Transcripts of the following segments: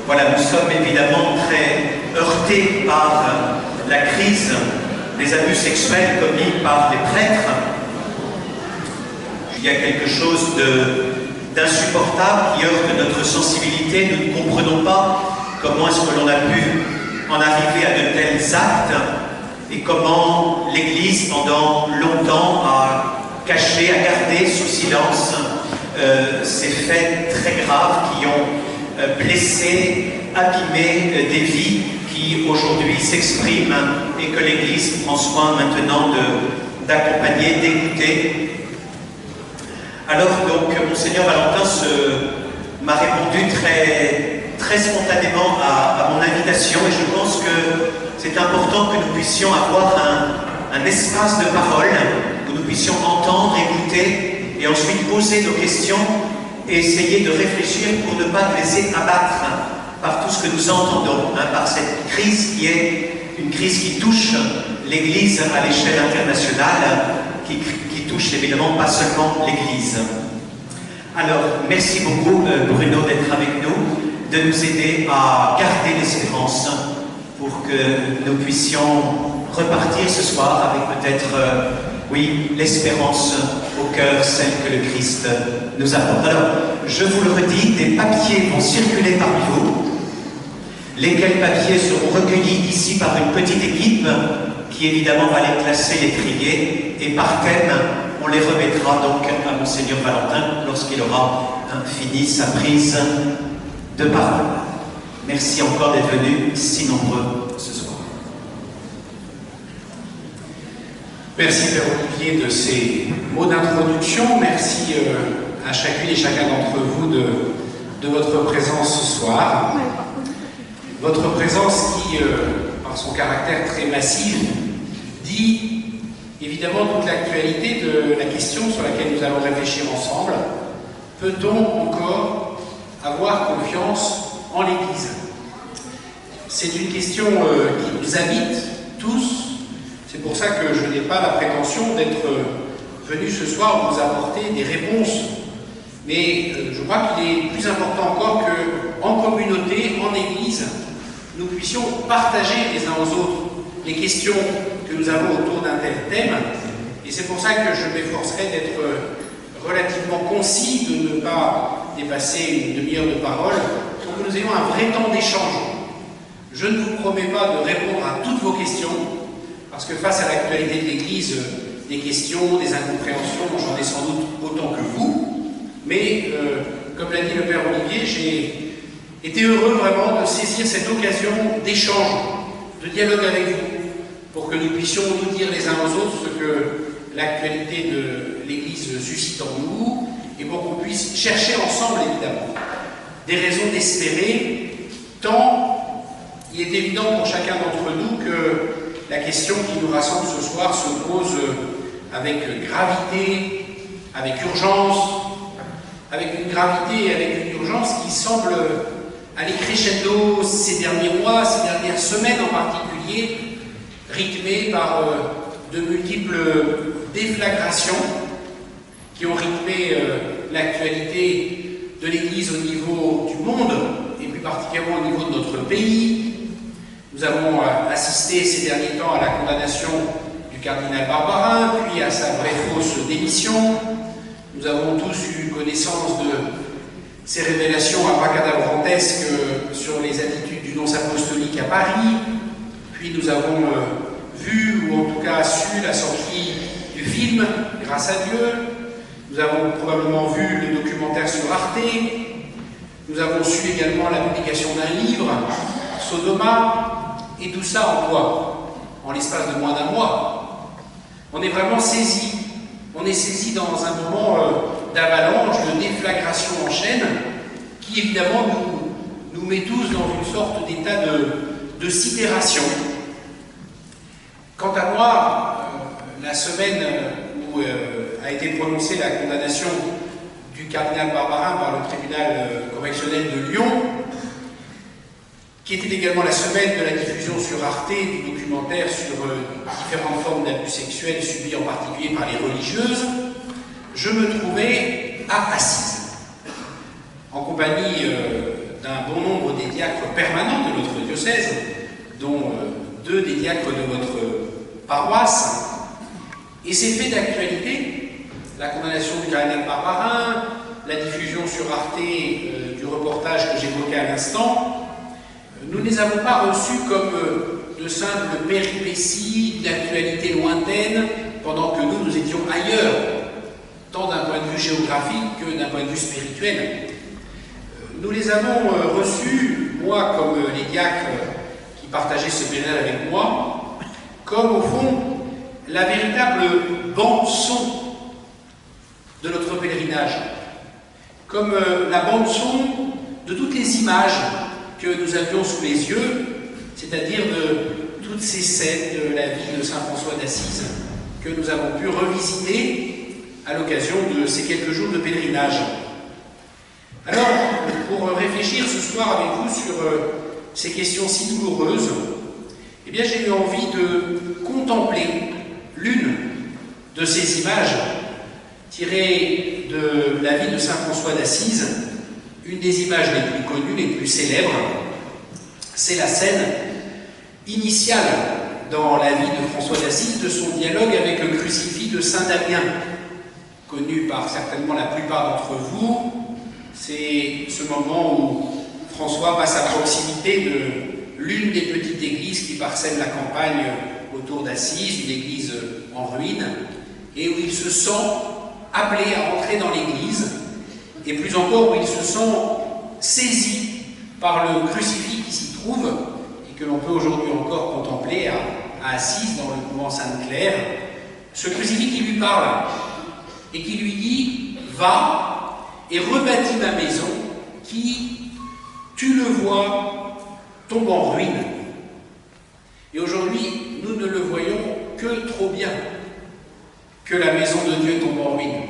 Voilà, nous sommes évidemment très heurtés par la crise des abus sexuels commis par les prêtres. Il y a quelque chose d'insupportable qui heurte notre sensibilité. Nous ne comprenons pas comment est-ce que l'on a pu en arriver à de tels actes et comment l'Église, pendant longtemps, a caché, a gardé sous silence ces faits très graves qui ont blessé, abîmé des vies qui aujourd'hui s'expriment et que l'Église prend soin maintenant d'accompagner, d'écouter. Alors donc, Monseigneur Valentin m'a répondu très spontanément à mon invitation et je pense que c'est important que nous puissions avoir un espace de parole, que nous puissions entendre, écouter et ensuite poser nos questions et essayer de réfléchir pour ne pas nous laisser abattre par tout ce que nous entendons, par cette crise qui est une crise qui touche l'Église à l'échelle internationale, qui touche évidemment pas seulement l'Église. Alors, merci beaucoup Bruno d'être avec nous, de nous aider à garder l'espérance pour que nous puissions repartir ce soir avec peut-être, oui, l'espérance au cœur, celle que le Christ nous apporte. Alors, je vous le redis, des papiers vont circuler parmi vous, lesquels papiers seront recueillis ici par une petite équipe qui évidemment va les classer, les trier, et par thème, on les remettra donc à Monseigneur Valentin lorsqu'il aura fini sa prise de parole. Merci encore d'être venus si nombreux ce soir. Merci Père Olivier de ces mots d'introduction. Merci à chacune et chacun d'entre vous de votre présence ce soir. Votre présence qui, par son caractère très massif, dit évidemment toute l'actualité de la question sur laquelle nous allons réfléchir ensemble. Peut-on encore avoir confiance en l'Église? C'est une question qui nous habite tous. C'est pour ça que je n'ai pas la prétention d'être venu ce soir vous apporter des réponses. Mais je crois qu'il est plus important encore qu'en communauté, en Église, nous puissions partager les uns aux autres les questions que nous avons autour d'un tel thème. Et c'est pour ça que je m'efforcerai d'être relativement concis, de ne pas dépasser une demi-heure de parole, pour que nous ayons un vrai temps d'échange. Je ne vous promets pas de répondre à toutes vos questions, parce que face à l'actualité de l'Église, des questions, des incompréhensions, j'en ai sans doute autant que vous. Mais, comme l'a dit le Père Olivier, j'ai été heureux vraiment de saisir cette occasion d'échange, de dialogue avec vous, pour que nous puissions nous dire les uns aux autres ce que l'actualité de l'Église suscite en nous, et pour qu'on puisse chercher ensemble, évidemment, des raisons d'espérer, tant il est évident pour chacun d'entre nous que la question qui nous rassemble ce soir se pose avec gravité, avec urgence, avec une gravité et avec une urgence qui semble aller crescendo ces derniers mois, ces dernières semaines en particulier, rythmées par de multiples déflagrations qui ont rythmé l'actualité de l'Église au niveau du monde, et plus particulièrement au niveau de notre pays. Nous avons assisté ces derniers temps à la condamnation du cardinal Barbarin, puis à sa vraie fausse démission. Nous avons tous eu connaissance de ces révélations abracadabrantesques sur les attitudes du nonce apostolique à Paris. Puis nous avons vu, ou en tout cas su, la sortie du film, grâce à Dieu. Nous avons probablement vu le documentaire sur Arte. Nous avons su également la publication d'un livre, Sodoma. Et tout ça en quoi? En l'espace de moins d'un mois. On est vraiment saisi. On est saisi dans un moment d'avalanche, de déflagration en chaîne, qui évidemment nous met tous dans une sorte d'état de sidération. Quant à moi, la semaine où a été prononcée la condamnation du cardinal Barbarin par le tribunal correctionnel de Lyon, qui était également la semaine de la diffusion sur Arte du documentaire sur différentes formes d'abus sexuels subis en particulier par les religieuses, je me trouvais à Assise, en compagnie d'un bon nombre des diacres permanents de notre diocèse, dont 2 des diacres de votre paroisse. Et ces faits d'actualité, la condamnation du cardinal Barbarin, la diffusion sur Arte du reportage que j'évoquais à l'instant, nous ne les avons pas reçus comme de simples péripéties d'actualité lointaine, pendant que nous étions ailleurs, tant d'un point de vue géographique que d'un point de vue spirituel. Nous les avons reçus, moi comme les diacres qui partageaient ce pèlerinage avec moi, comme au fond la véritable bande-son de notre pèlerinage, comme la bande-son de toutes les images que nous avions sous les yeux, c'est-à-dire de toutes ces scènes de la vie de Saint François d'Assise que nous avons pu revisiter à l'occasion de ces quelques jours de pèlerinage. Alors, pour réfléchir ce soir avec vous sur ces questions si douloureuses, eh bien, j'ai eu envie de contempler l'une de ces images tirées de la vie de Saint François d'Assise, une des images les plus connues, les plus célèbres. C'est la scène initiale dans la vie de François d'Assise de son dialogue avec le crucifix de Saint Damien, connu par certainement la plupart d'entre vous. C'est ce moment où François passe à proximité de l'une des petites églises qui parsèment la campagne autour d'Assise, une église en ruine, et où il se sent appelé à entrer dans l'église, et plus encore où il se sent saisi par le crucifix qui s'y trouve, et que l'on peut aujourd'hui encore contempler à Assise, dans le couvent Sainte-Claire, ce crucifix qui lui parle, et qui lui dit « Va et rebâtis ma maison, qui, tu le vois, tombe en ruine. » Et aujourd'hui, nous ne le voyons que trop bien, que la maison de Dieu tombe en ruine.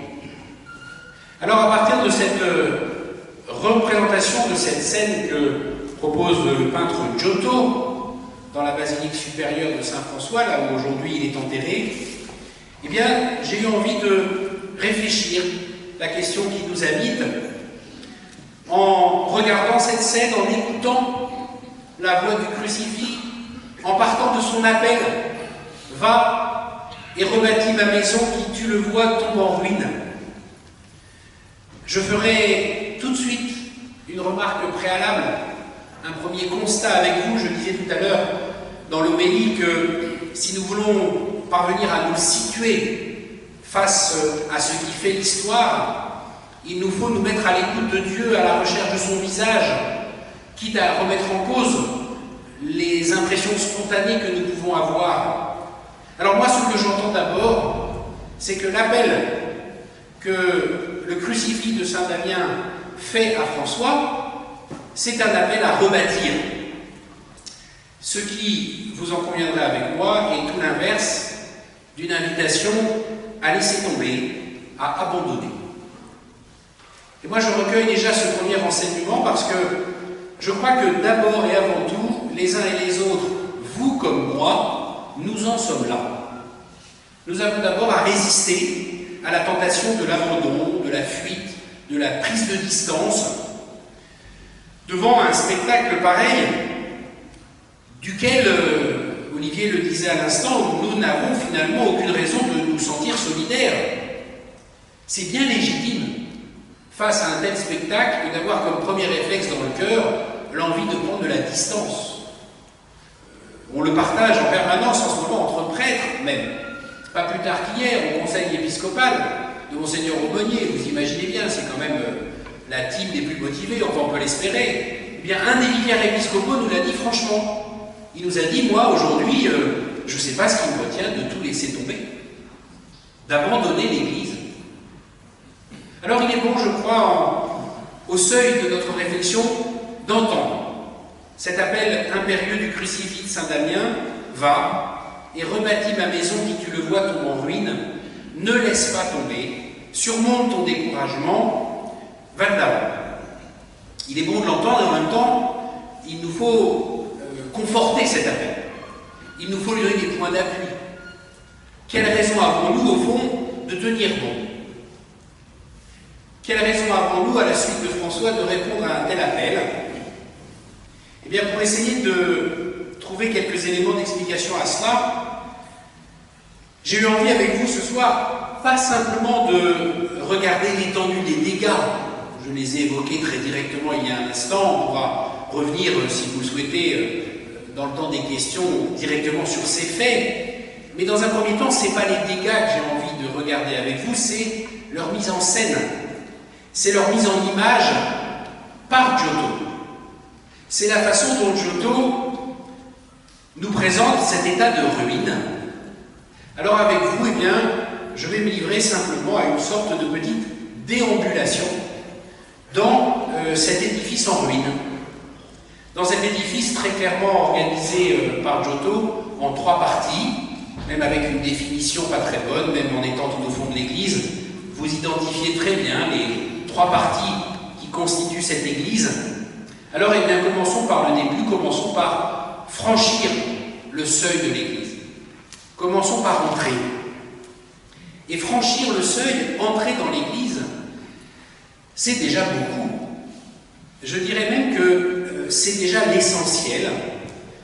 Alors, à partir de cette représentation de cette scène que propose le peintre Giotto dans la basilique supérieure de Saint-François, là où aujourd'hui il est enterré, eh bien, j'ai eu envie de réfléchir la question qui nous habite en regardant cette scène, en écoutant la voix du crucifix, en partant de son appel « Va et rebâtis ma maison qui, tu le vois, tombe en ruine ». Je ferai tout de suite une remarque préalable, un premier constat avec vous. Je disais tout à l'heure dans l'homélie que si nous voulons parvenir à nous situer face à ce qui fait l'histoire, il nous faut nous mettre à l'écoute de Dieu, à la recherche de son visage, quitte à remettre en cause les impressions spontanées que nous pouvons avoir. Alors moi, ce que j'entends d'abord, c'est que l'appel que le crucifix de Saint Damien fait à François, c'est un appel à rebâtir. Ce qui, vous en conviendrez avec moi, est tout l'inverse d'une invitation à laisser tomber, à abandonner. Et moi, je recueille déjà ce premier renseignement parce que je crois que d'abord et avant tout, les uns et les autres, vous comme moi, nous en sommes là. Nous avons d'abord à résister à la tentation de l'abandon, de la fuite, de la prise de distance, devant un spectacle pareil, duquel, Olivier le disait à l'instant, nous n'avons finalement aucune raison de nous sentir solidaires. C'est bien légitime, face à un tel spectacle, d'avoir comme premier réflexe dans le cœur l'envie de prendre de la distance. On le partage en permanence en ce moment entre prêtres même. Pas plus tard qu'hier, au conseil épiscopal de Monseigneur Aumonier, vous imaginez bien, c'est quand même la team des plus motivés, enfin on peut l'espérer. Eh bien, un des vicaires épiscopaux nous l'a dit franchement. Il nous a dit, moi aujourd'hui, je ne sais pas ce qui me retient de tout laisser tomber, d'abandonner l'Église. Alors il est bon, je crois, au seuil de notre réflexion, d'entendre cet appel impérieux du crucifix de Saint Damien, va et rebâtis ma maison qui, tu le vois, tombe en ruine, ne laisse pas tomber, surmonte ton découragement, va de l'avant. Il est bon de l'entendre et en même temps, il nous faut conforter cet appel. Il nous faut lui donner des points d'appui. Quelle raison avons-nous, au fond, de tenir bon? Quelle raison avons-nous, à la suite de François, de répondre à un tel appel? Eh bien, pour essayer de trouver quelques éléments d'explication à cela, j'ai eu envie avec vous ce soir, pas simplement de regarder l'étendue des dégâts, je les ai évoqués très directement il y a un instant, on pourra revenir, si vous le souhaitez, dans le temps des questions, directement sur ces faits, mais dans un premier temps, ce n'est pas les dégâts que j'ai envie de regarder avec vous, c'est leur mise en scène, c'est leur mise en image par Giotto. C'est la façon dont Giotto nous présente cet état de ruine. Alors avec vous, eh bien, je vais me livrer simplement à une sorte de petite déambulation dans cet édifice en ruine. Dans cet édifice très clairement organisé par Giotto en 3 parties, même avec une définition pas très bonne, même en étant tout au fond de l'église, vous identifiez très bien les 3 parties qui constituent cette église. Alors, eh bien, commençons par le début, commençons par franchir le seuil de l'église. Commençons par entrer. Et franchir le seuil, entrer dans l'église, c'est déjà beaucoup. Je dirais même que c'est déjà l'essentiel,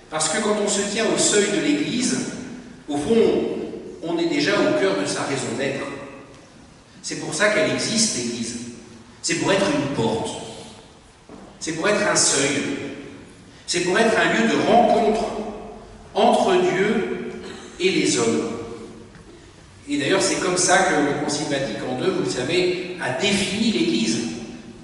parce que quand on se tient au seuil de l'église, au fond, on est déjà au cœur de sa raison d'être. C'est pour ça qu'elle existe, l'église. C'est pour être une porte. C'est pour être un seuil. C'est pour être un lieu de rencontre entre Dieu et les hommes. Et d'ailleurs, c'est comme ça que le Concile Vatican II, vous le savez, a défini l'Église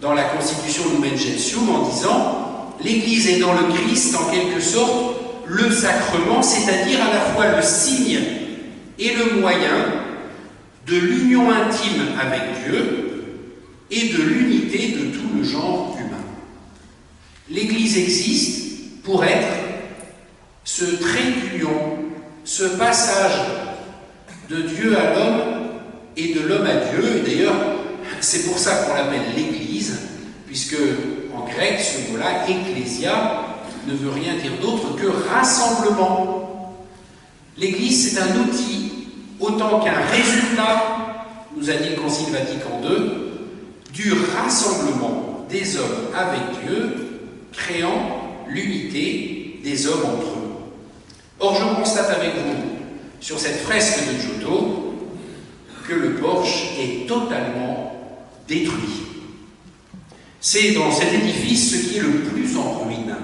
dans la Constitution Lumen Gentium en disant « L'Église est dans le Christ, en quelque sorte, le sacrement, c'est-à-dire à la fois le signe et le moyen de l'union intime avec Dieu et de l'unité de tout le genre humain. » L'Église existe pour être ce trait d'union, ce passage de Dieu à l'homme et de l'homme à Dieu. Et d'ailleurs, c'est pour ça qu'on l'appelle l'Église, puisque en grec, ce mot-là, ecclésia, ne veut rien dire d'autre que rassemblement. L'Église, c'est un outil autant qu'un résultat, nous a dit le Concile Vatican II, du rassemblement des hommes avec Dieu, créant l'unité des hommes entre eux. Or, je constate avec vous, sur cette fresque de Giotto, que le porche est totalement détruit. C'est dans cet édifice ce qui est le plus en ruine.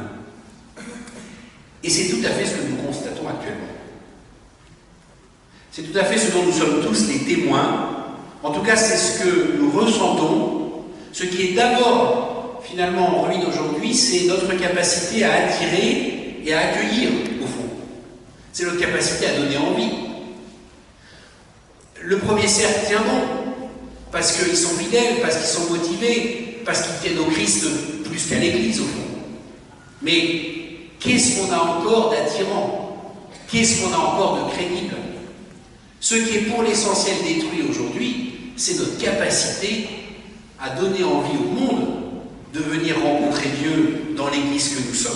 Et c'est tout à fait ce que nous constatons actuellement. C'est tout à fait ce dont nous sommes tous les témoins. En tout cas, c'est ce que nous ressentons. Ce qui est d'abord, finalement, en ruine aujourd'hui, c'est notre capacité à attirer et à accueillir, au fond. C'est notre capacité à donner envie. Le premier cercle tient bon, parce qu'ils sont fidèles, parce qu'ils sont motivés, parce qu'ils tiennent au Christ plus qu'à l'Église, au fond. Mais qu'est-ce qu'on a encore d'attirant? Qu'est-ce qu'on a encore de crédible? Ce qui est pour l'essentiel détruit aujourd'hui, c'est notre capacité à donner envie au monde de venir rencontrer Dieu dans l'Église que nous sommes.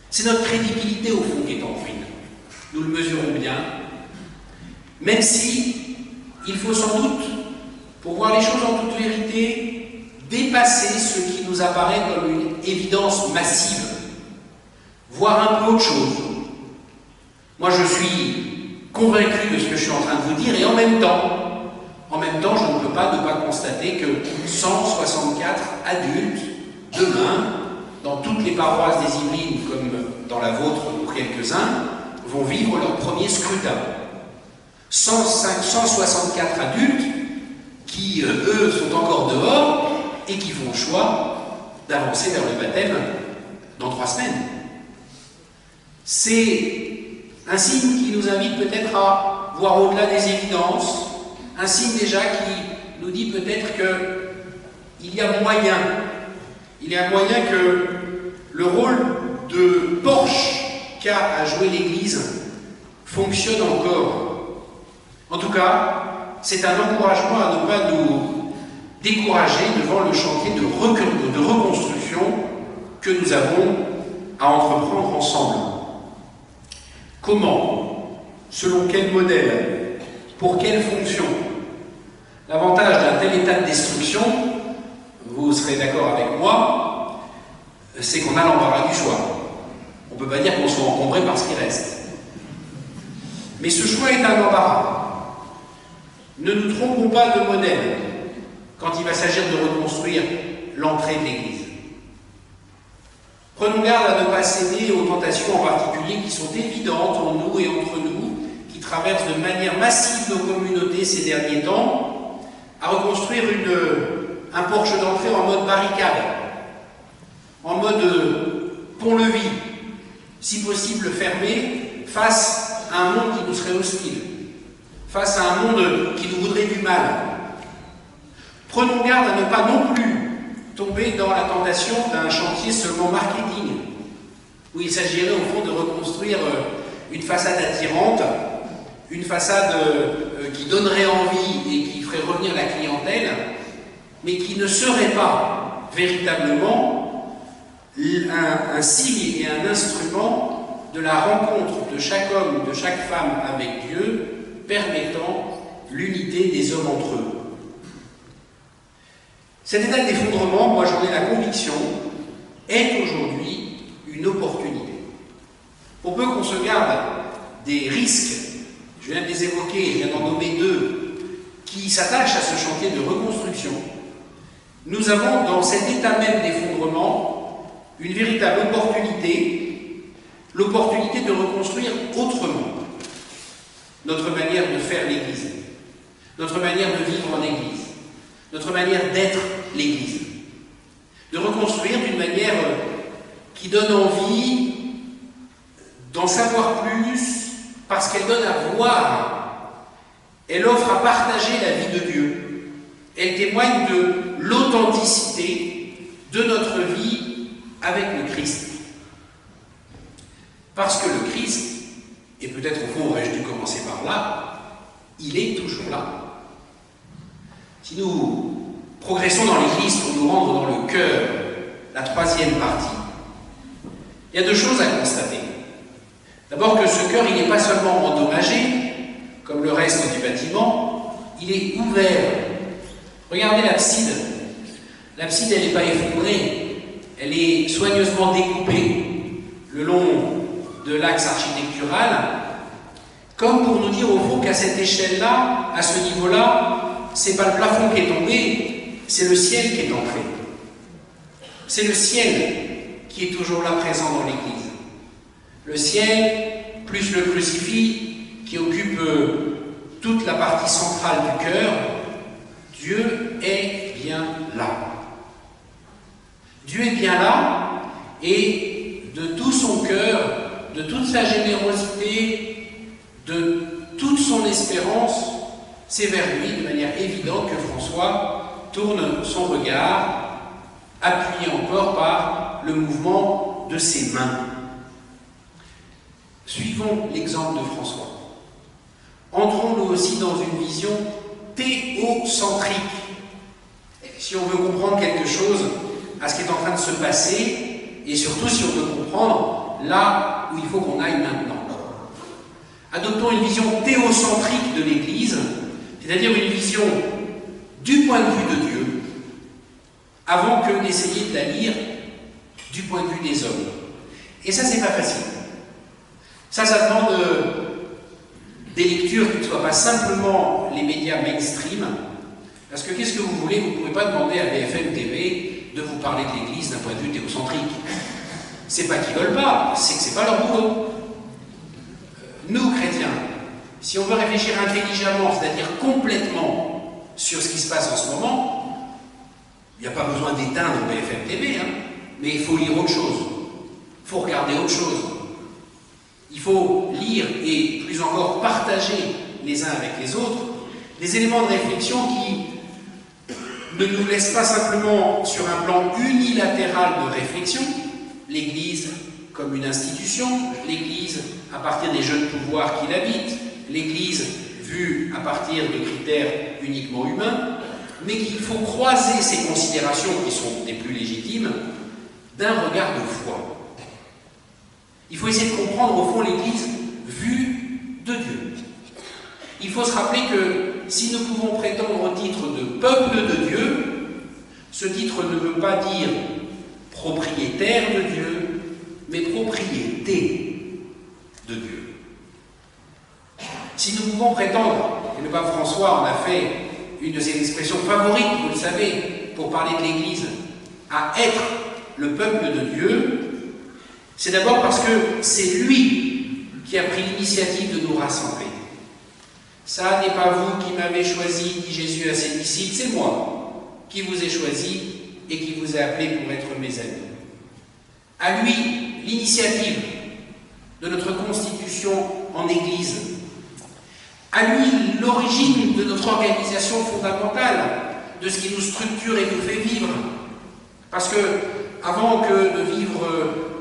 C'est notre crédibilité, au fond, qui est en ruine. Nous le mesurons bien, même si il faut sans doute, pour voir les choses en toute vérité, dépasser ce qui nous apparaît comme une évidence massive, voir un peu autre chose. Moi, je suis convaincu de ce que je suis en train de vous dire, et en même temps, je ne peux pas ne pas constater que 164 adultes, demain, dans toutes les paroisses des Yvelines, comme dans la vôtre pour quelques-uns, vont vivre leur premier scrutin. 164 adultes qui, eux, sont encore dehors et qui font le choix d'avancer vers le baptême dans 3 semaines. C'est un signe qui nous invite peut-être à voir au-delà des évidences, un signe déjà qui nous dit peut-être qu'il y a moyen que le rôle de porche qu'a à jouer l'Église fonctionne encore. En tout cas, c'est un encouragement à ne pas nous décourager devant le chantier de reconstruction que nous avons à entreprendre ensemble. Comment? Selon quel modèle? Pour quelle fonction? L'avantage d'un tel état de destruction, vous serez d'accord avec moi, c'est qu'on a l'embarras du choix. ne peut pas dire qu'on soit encombré par ce qui reste. Mais ce choix est un embarras. Ne nous trompons pas de modèle quand il va s'agir de reconstruire l'entrée de l'Église. Prenons garde à ne pas céder aux tentations en particulier qui sont évidentes en nous et entre nous, qui traversent de manière massive nos communautés ces derniers temps, à reconstruire un porche d'entrée en mode barricade, en mode pont-levis, si possible fermé, face à un monde qui nous serait hostile, face à un monde qui nous voudrait du mal. Prenons garde à ne pas non plus tomber dans la tentation d'un chantier seulement marketing, où il s'agirait au fond de reconstruire une façade attirante, une façade qui donnerait envie et qui ferait revenir la clientèle, mais qui ne serait pas véritablement un signe et un instrument de la rencontre de chaque homme, de chaque femme avec Dieu, permettant l'unité des hommes entre eux. Cet état d'effondrement, moi j'en ai la conviction, est aujourd'hui une opportunité. Pour peu qu'on se garde des risques, je viens de les évoquer, je viens d'en nommer deux, qui s'attachent à ce chantier de reconstruction, nous avons dans cet état même d'effondrement une véritable opportunité, l'opportunité de reconstruire autrement notre manière de faire l'Église, notre manière de vivre en Église, notre manière d'être l'Église, de reconstruire d'une manière qui donne envie d'en savoir plus, parce qu'elle donne à voir, elle offre à partager la vie de Dieu, elle témoigne de l'authenticité de notre vie avec le Christ. Parce que le Christ, et peut-être au fond aurais-je dû commencer par là, il est toujours là. Si nous progressons dans l'Église pour nous rendre dans le cœur, la troisième partie, il y a deux choses à constater. D'abord que ce cœur, il n'est pas seulement endommagé, comme le reste du bâtiment, il est ouvert. Regardez l'abside. L'abside, elle n'est pas effondrée, elle est soigneusement découpée le long de l'axe architectural, comme pour nous dire au fond qu'à cette échelle-là, à ce niveau-là, c'est pas le plafond qui est tombé, c'est le ciel qui est entré. C'est le ciel qui est toujours là présent dans l'Église. Le ciel, plus le crucifix, qui occupe toute la partie centrale du cœur, Dieu est bien là. Dieu est bien là, et de tout son cœur, de toute sa générosité, de toute son espérance, c'est vers lui, de manière évidente, que François tourne son regard, appuyé encore par le mouvement de ses mains. Suivons l'exemple de François. Entrons nous aussi dans une vision théocentrique, si on veut comprendre quelque chose à ce qui est en train de se passer, et surtout si on veut comprendre là où il faut qu'on aille maintenant. Adoptons une vision théocentrique de l'Église, c'est-à-dire une vision du point de vue de Dieu, avant que d'essayer de la lire du point de vue des hommes. Et ça, c'est pas facile. Ça demande des lectures qui ne soient pas simplement les médias mainstream, parce que qu'est-ce que vous voulez, vous ne pouvez pas demander à BFM TV de vous parler de l'Église d'un point de vue théocentrique. C'est pas qu'ils veulent pas, c'est que c'est pas leur boulot. Nous, chrétiens, si on veut réfléchir intelligemment, c'est-à-dire complètement sur ce qui se passe en ce moment, il n'y a pas besoin d'éteindre BFM TV, mais il faut lire autre chose, il faut regarder autre chose. Il faut lire et, plus encore, partager les uns avec les autres des éléments de réflexion qui ne nous laissent pas simplement sur un plan unilatéral de réflexion, l'Église comme une institution, l'Église à partir des jeunes pouvoirs qui l'habitent, l'Église vue à partir de critères uniquement humains, mais qu'il faut croiser ces considérations qui sont des plus légitimes d'un regard de foi. Il faut essayer de comprendre au fond l'Église vue de Dieu. Il faut se rappeler que si nous pouvons prétendre au titre de peuple de Dieu, ce titre ne veut pas dire propriétaire de Dieu, mais propriété de Dieu. Si nous pouvons prétendre, et le pape François en a fait une de ses expressions favorites, vous le savez, pour parler de l'Église, à être le peuple de Dieu, c'est d'abord parce que c'est lui qui a pris l'initiative de nous rassembler. Ça n'est pas vous qui m'avez choisi, dit Jésus à ses disciples, c'est moi qui vous ai choisi et qui vous ai appelé pour être mes amis. À lui, l'initiative de notre constitution en Église. À lui, l'origine de notre organisation fondamentale, de ce qui nous structure et nous fait vivre. Parce que, avant que de vivre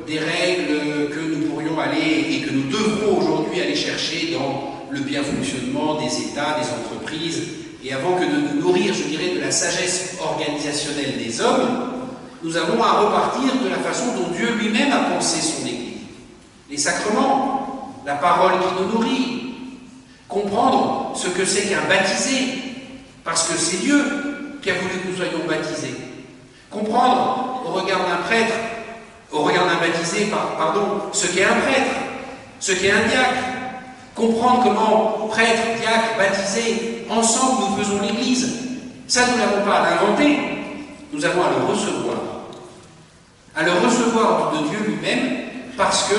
des règles que nous pourrions aller et que nous devrons aujourd'hui aller chercher dans le bien fonctionnement des États, des entreprises, et avant que de nous nourrir, je dirais, de la sagesse organisationnelle des hommes, nous avons à repartir de la façon dont Dieu lui-même a pensé son Église. Les sacrements, la parole qui nous nourrit, comprendre ce que c'est qu'un baptisé, parce que c'est Dieu qui a voulu que nous soyons baptisés. Comprendre au regard d'un prêtre, au regard d'un baptisé, ce qu'est un prêtre, ce qu'est un diacre. Comprendre comment prêtre, diacre, baptisé, ensemble nous faisons l'Église. Ça, nous n'avons pas à l'inventer, nous avons à le recevoir. À le recevoir de Dieu lui-même, parce que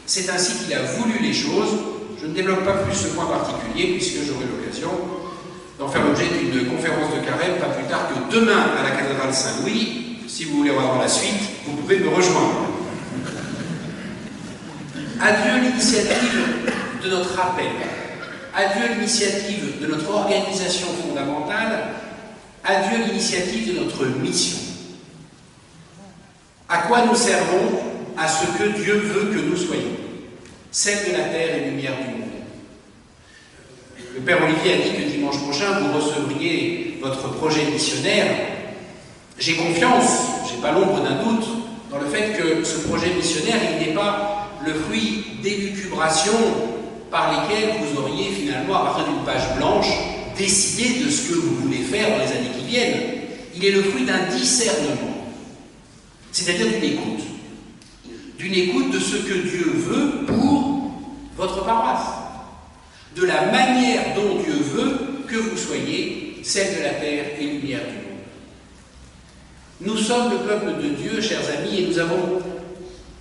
c'est ainsi qu'il a voulu les choses. Je ne développe pas plus ce point particulier, puisque j'aurai l'occasion d'en faire l'objet d'une conférence de carême, pas plus tard que demain à la cathédrale Saint-Louis. Si vous voulez avoir la suite, vous pouvez me rejoindre. À Dieu l'initiative de notre appel, à Dieu l'initiative de notre organisation fondamentale, à Dieu l'initiative de notre mission. À quoi nous servons? À ce que Dieu veut que nous soyons, celle de la terre et lumière du monde. Le Père Olivier a dit que dimanche prochain, vous recevriez votre projet missionnaire. J'ai confiance, j'ai pas l'ombre d'un doute, dans le fait que ce projet missionnaire, il n'est pas le fruit d'élucubrations par lesquelles vous auriez finalement, à partir d'une page blanche, décidé de ce que vous voulez faire dans les années qui viennent. Il est le fruit d'un discernement, c'est-à-dire d'une écoute de ce que Dieu veut pour votre paroisse, de la manière dont Dieu veut que vous soyez celle de la terre et lumière du monde. Nous sommes le peuple de Dieu, chers amis, et nous avons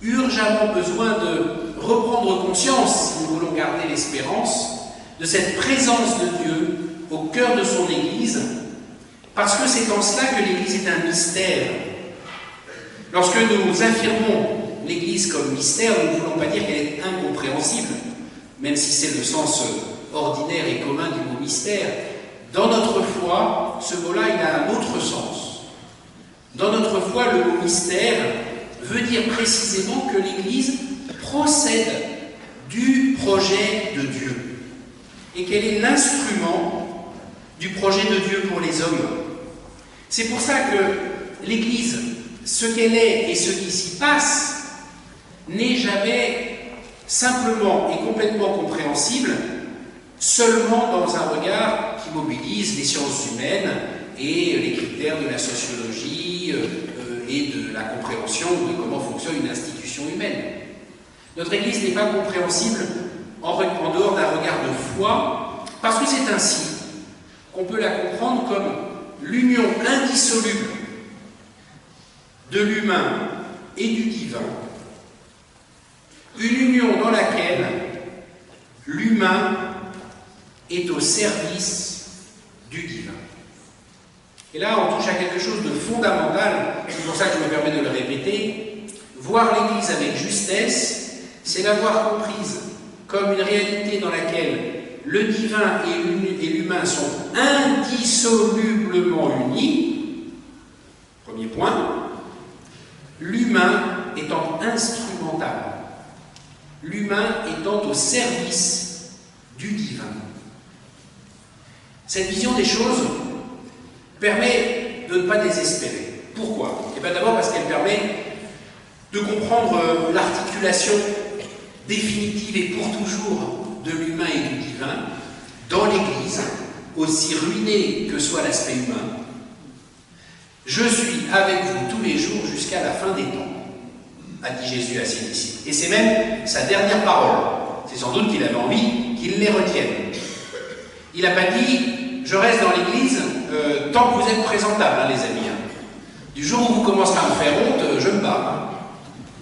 urgemment besoin de reprendre conscience, si nous voulons garder l'espérance, de cette présence de Dieu au cœur de son Église, parce que c'est en cela que l'Église est un mystère. Lorsque nous affirmons l'Église comme mystère, nous ne voulons pas dire qu'elle est incompréhensible, même si c'est le sens ordinaire et commun du mot mystère. Dans notre foi, ce mot-là, il a un autre sens. Dans notre foi, le mot mystère veut dire précisément que l'Église procède du projet de Dieu et qu'elle est l'instrument du projet de Dieu pour les hommes. C'est pour ça que l'Église, ce qu'elle est et ce qui s'y passe, n'est jamais simplement et complètement compréhensible seulement dans un regard qui mobilise les sciences humaines et les critères de la sociologie et de la compréhension de comment fonctionne une institution humaine. Notre Église n'est pas compréhensible en dehors d'un regard de foi, parce que c'est ainsi qu'on peut la comprendre comme l'union indissoluble de l'humain et du divin, une union dans laquelle l'humain est au service du divin. Et là, on touche à quelque chose de fondamental, c'est pour ça que je me permets de le répéter. Voir l'Église avec justesse, c'est l'avoir comprise comme une réalité dans laquelle le divin et l'humain sont indissolublement unis. Premier point. L'humain étant instrumental, l'humain étant au service du divin. Cette vision des choses permet de ne pas désespérer. Pourquoi? Eh bien d'abord parce qu'elle permet de comprendre l'articulation définitive et pour toujours de l'humain et du divin dans l'Église, aussi ruiné que soit l'aspect humain. Je suis avec vous tous les jours jusqu'à la fin des temps. a dit Jésus à ses disciples. Et c'est même sa dernière parole. C'est sans doute qu'il avait envie qu'ils les retiennent. Il n'a pas dit « je reste dans l'église tant que vous êtes présentables, hein, les amis. Hein. Du jour où vous commencerez à me faire honte, je me bats. »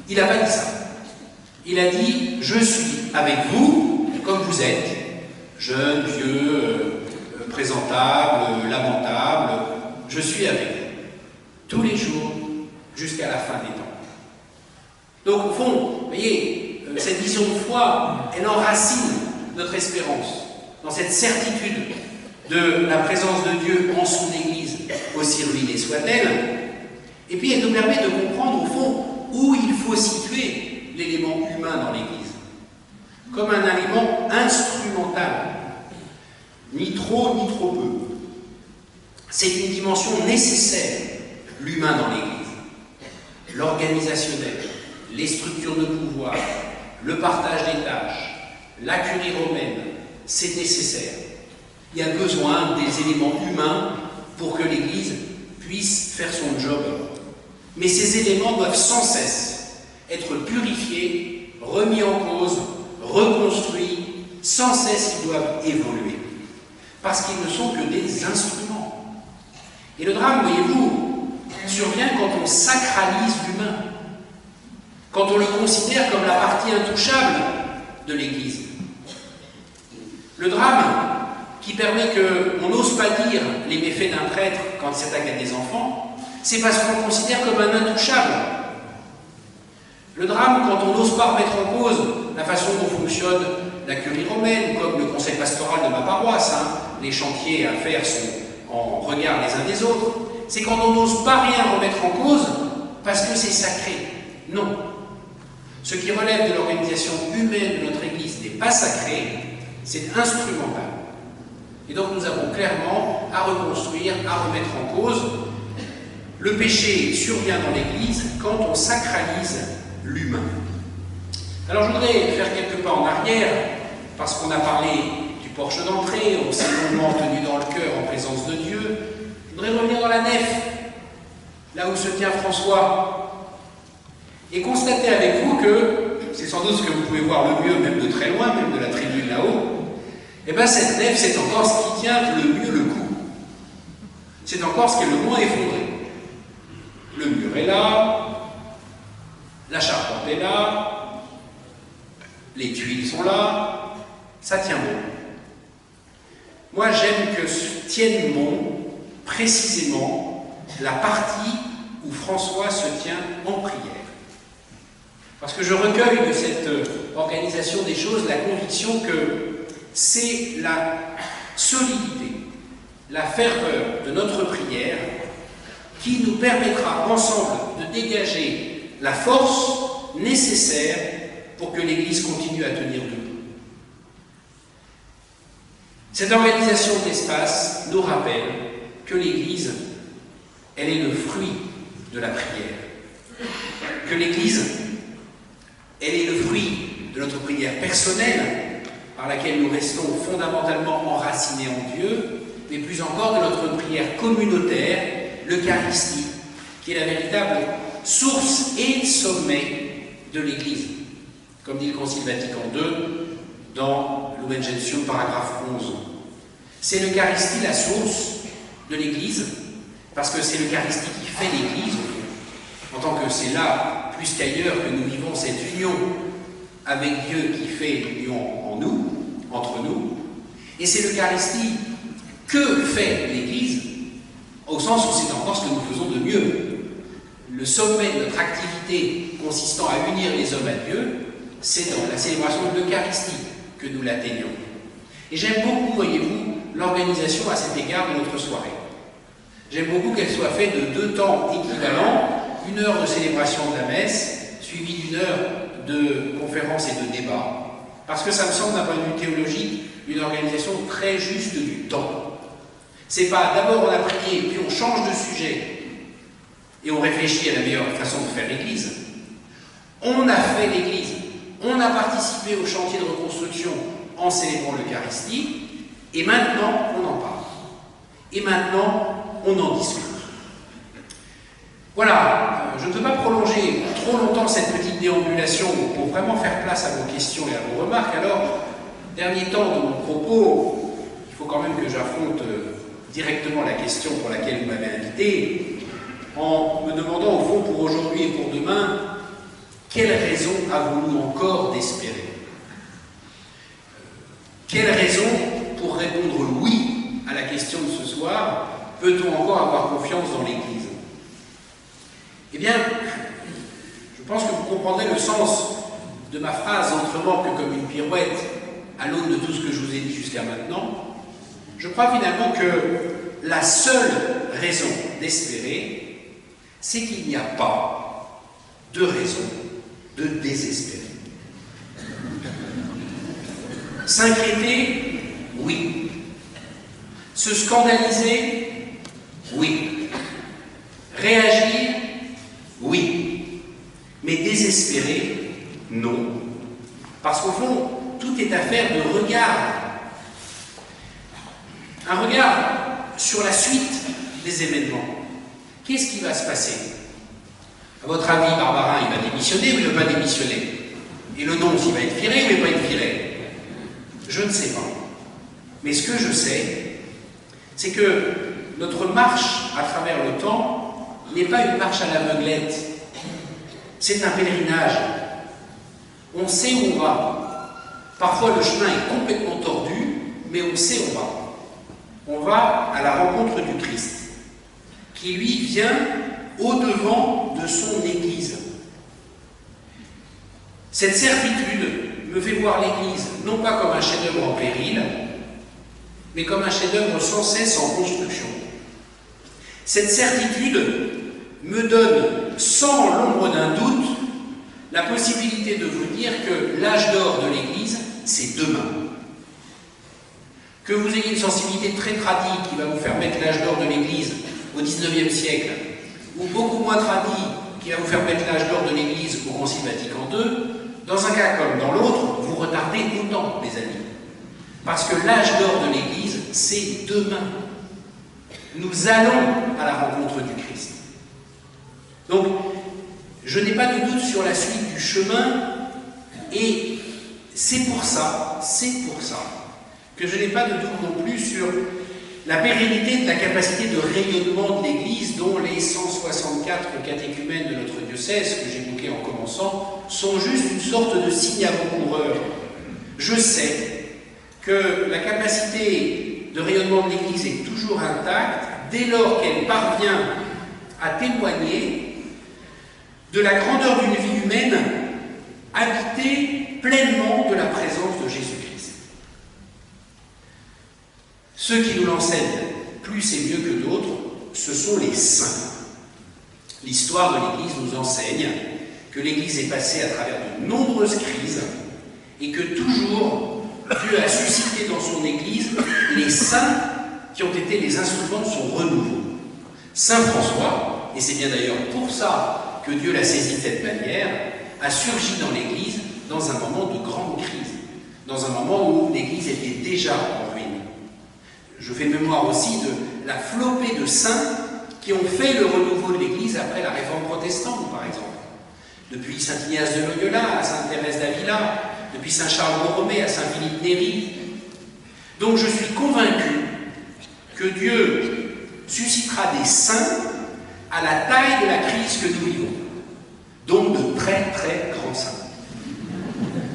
Il n'a pas dit ça. Il a dit « je suis avec vous comme vous êtes, jeunes, vieux, présentables, lamentables, je suis avec vous. Tous les jours, jusqu'à la fin des temps. » Donc, au fond, vous voyez, cette vision de foi, elle enracine notre espérance dans cette certitude de la présence de Dieu en son Église, aussi ruinée soit-elle. Et puis, elle nous permet de comprendre, au fond, où il faut situer l'élément humain dans l'Église. Comme un élément instrumental, ni trop peu. C'est une dimension nécessaire, l'humain dans l'Église. L'organisationnel, les structures de pouvoir, le partage des tâches, la curie romaine, c'est nécessaire. Il y a besoin des éléments humains pour que l'Église puisse faire son job. Mais ces éléments doivent sans cesse être purifiés, remis en cause, reconstruits, sans cesse ils doivent évoluer. Parce qu'ils ne sont que des instruments. Et le drame, voyez-vous, survient quand on sacralise l'humain, quand on le considère comme la partie intouchable de l'Église. Le drame qui permet qu'on n'ose pas dire les méfaits d'un prêtre quand il s'attaque à des enfants, c'est parce qu'on le considère comme un intouchable. Le drame quand on n'ose pas remettre en cause la façon dont fonctionne la curie romaine, comme le conseil pastoral de ma paroisse, hein, les chantiers à faire sont en regard les uns des autres, c'est quand on n'ose pas rien remettre en cause parce que c'est sacré. Non. Ce qui relève de l'organisation humaine de notre Église n'est pas sacré, c'est instrumental. Et donc nous avons clairement à reconstruire, à remettre en cause. Le péché survient dans l'Église quand on sacralise l'humain. Alors je voudrais faire quelques pas en arrière, parce qu'on a parlé du porche d'entrée, on s'est longuement tenu dans le cœur en présence de Dieu. Je voudrais revenir dans la nef, là où se tient François, et constater avec vous que, c'est sans doute ce que vous pouvez voir le mieux, même de très loin, même de la tribune là-haut, et bien cette nef, c'est encore ce qui tient le mieux le coup. C'est encore ce qui est le moins effondré. Le mur est là, la charpente est là, les tuiles sont là, ça tient bon. Moi, j'aime que tienne bon précisément la partie où François se tient en prière. Parce que je recueille de cette organisation des choses la conviction que c'est la solidité, la ferveur de notre prière qui nous permettra ensemble de dégager la force nécessaire pour que l'Église continue à tenir debout. Cette organisation d'espace nous rappelle que l'Église, elle est le fruit de la prière. Que l'Église, elle est le fruit de notre prière personnelle, par laquelle nous restons fondamentalement enracinés en Dieu, mais plus encore de notre prière communautaire, l'Eucharistie, qui est la véritable source et sommet de l'Église. Comme dit le Concile Vatican II dans Lumen Gentium, paragraphe 11. C'est l'Eucharistie la source de l'Église, parce que c'est l'Eucharistie qui fait l'Église, en tant que c'est là, plus qu'ailleurs, que nous vivons cette union avec Dieu qui fait l'union en nous, entre nous. Et c'est l'Eucharistie que fait l'Église, au sens où c'est encore ce que nous faisons de mieux. Le sommet de notre activité consistant à unir les hommes à Dieu, c'est dans la célébration de l'Eucharistie que nous l'atteignons. Et j'aime beaucoup, voyez-vous, l'organisation à cet égard de notre soirée. J'aime beaucoup qu'elle soit faite de 2 temps équivalents, 1 heure de célébration de la messe, suivie d'1 heure de conférence et de débat, parce que ça me semble, d'un point de vue théologique, une organisation très juste du temps. C'est pas d'abord on a prié, puis on change de sujet, et on réfléchit à la meilleure façon de faire l'Église. On a fait l'Église, on a participé au chantier de reconstruction en célébrant l'Eucharistie, et maintenant on en parle. Et maintenant on en discute. Voilà, je ne veux pas prolonger trop longtemps cette petite déambulation pour vraiment faire place à vos questions et à vos remarques. Alors, dernier temps de mon propos, il faut quand même que j'affronte directement la question pour laquelle vous m'avez invité, en me demandant au fond pour aujourd'hui et pour demain, quelle raison avons-nous encore d'espérer? Quelle raison pour répondre oui à la question de ce soir peut-on encore avoir confiance dans l'Église? Eh bien, je pense que vous comprendrez le sens de ma phrase autrement que comme une pirouette à l'aune de tout ce que je vous ai dit jusqu'à maintenant. Je crois finalement que la seule raison d'espérer, c'est qu'il n'y a pas de raison de désespérer. S'inquiéter, oui. Se scandaliser, oui. Réagir, oui. Mais désespérer, non. Parce qu'au fond, tout est affaire de regard. Un regard sur la suite des événements. Qu'est-ce qui va se passer? À votre avis, Barbarin, il va démissionner ou il ne va pas démissionner? Et le nonce, il va être viré ou il ne va pas être viré? Je ne sais pas. Mais ce que je sais, c'est que notre marche à travers le temps n'est pas une marche à l'aveuglette. C'est un pèlerinage. On sait où on va. Parfois, le chemin est complètement tordu, mais on sait où on va. On va à la rencontre du Christ, qui lui vient au-devant de son Église. Cette certitude me fait voir l'Église non pas comme un chef-d'œuvre en péril, mais comme un chef-d'œuvre sans cesse en construction. Cette certitude me donne, sans l'ombre d'un doute, la possibilité de vous dire que l'âge d'or de l'Église, c'est demain. Que vous ayez une sensibilité très tradie qui va vous faire mettre l'âge d'or de l'Église au XIXe siècle, ou beaucoup moins tradie qui va vous faire mettre l'âge d'or de l'Église au Concile Vatican II, dans un cas comme dans l'autre, vous retardez autant, mes amis. Parce que l'âge d'or de l'Église, c'est demain. Nous allons à la rencontre du Christ. Donc, je n'ai pas de doute sur la suite du chemin, et c'est pour ça que je n'ai pas de doute non plus sur la pérennité de la capacité de rayonnement de l'Église, dont les 164 catéchumènes de notre diocèse, que j'évoquais en commençant, sont juste une sorte de signe avant-coureur. Je sais que la capacité de rayonnement de l'Église est toujours intacte dès lors qu'elle parvient à témoigner de la grandeur d'une vie humaine habitée pleinement de la présence de Jésus-Christ. Ceux qui nous l'enseignent plus et mieux que d'autres, ce sont les saints. L'histoire de l'Église nous enseigne que l'Église est passée à travers de nombreuses crises et que toujours Dieu a suscité dans son Église les saints qui ont été les instruments de son renouveau. Saint François, et c'est bien d'ailleurs pour ça que Dieu l'a saisi de cette manière, a surgi dans l'Église dans un moment de grande crise, dans un moment où l'Église était déjà en ruine. Je fais mémoire aussi de la flopée de saints qui ont fait le renouveau de l'Église après la Réforme protestante, par exemple. Depuis saint Ignace de Loyola à sainte Thérèse d'Avila, depuis saint Charles Borromée à saint Philippe Néri. Donc je suis convaincu que Dieu suscitera des saints à la taille de la crise que nous vivons. Donc de très très grands saints.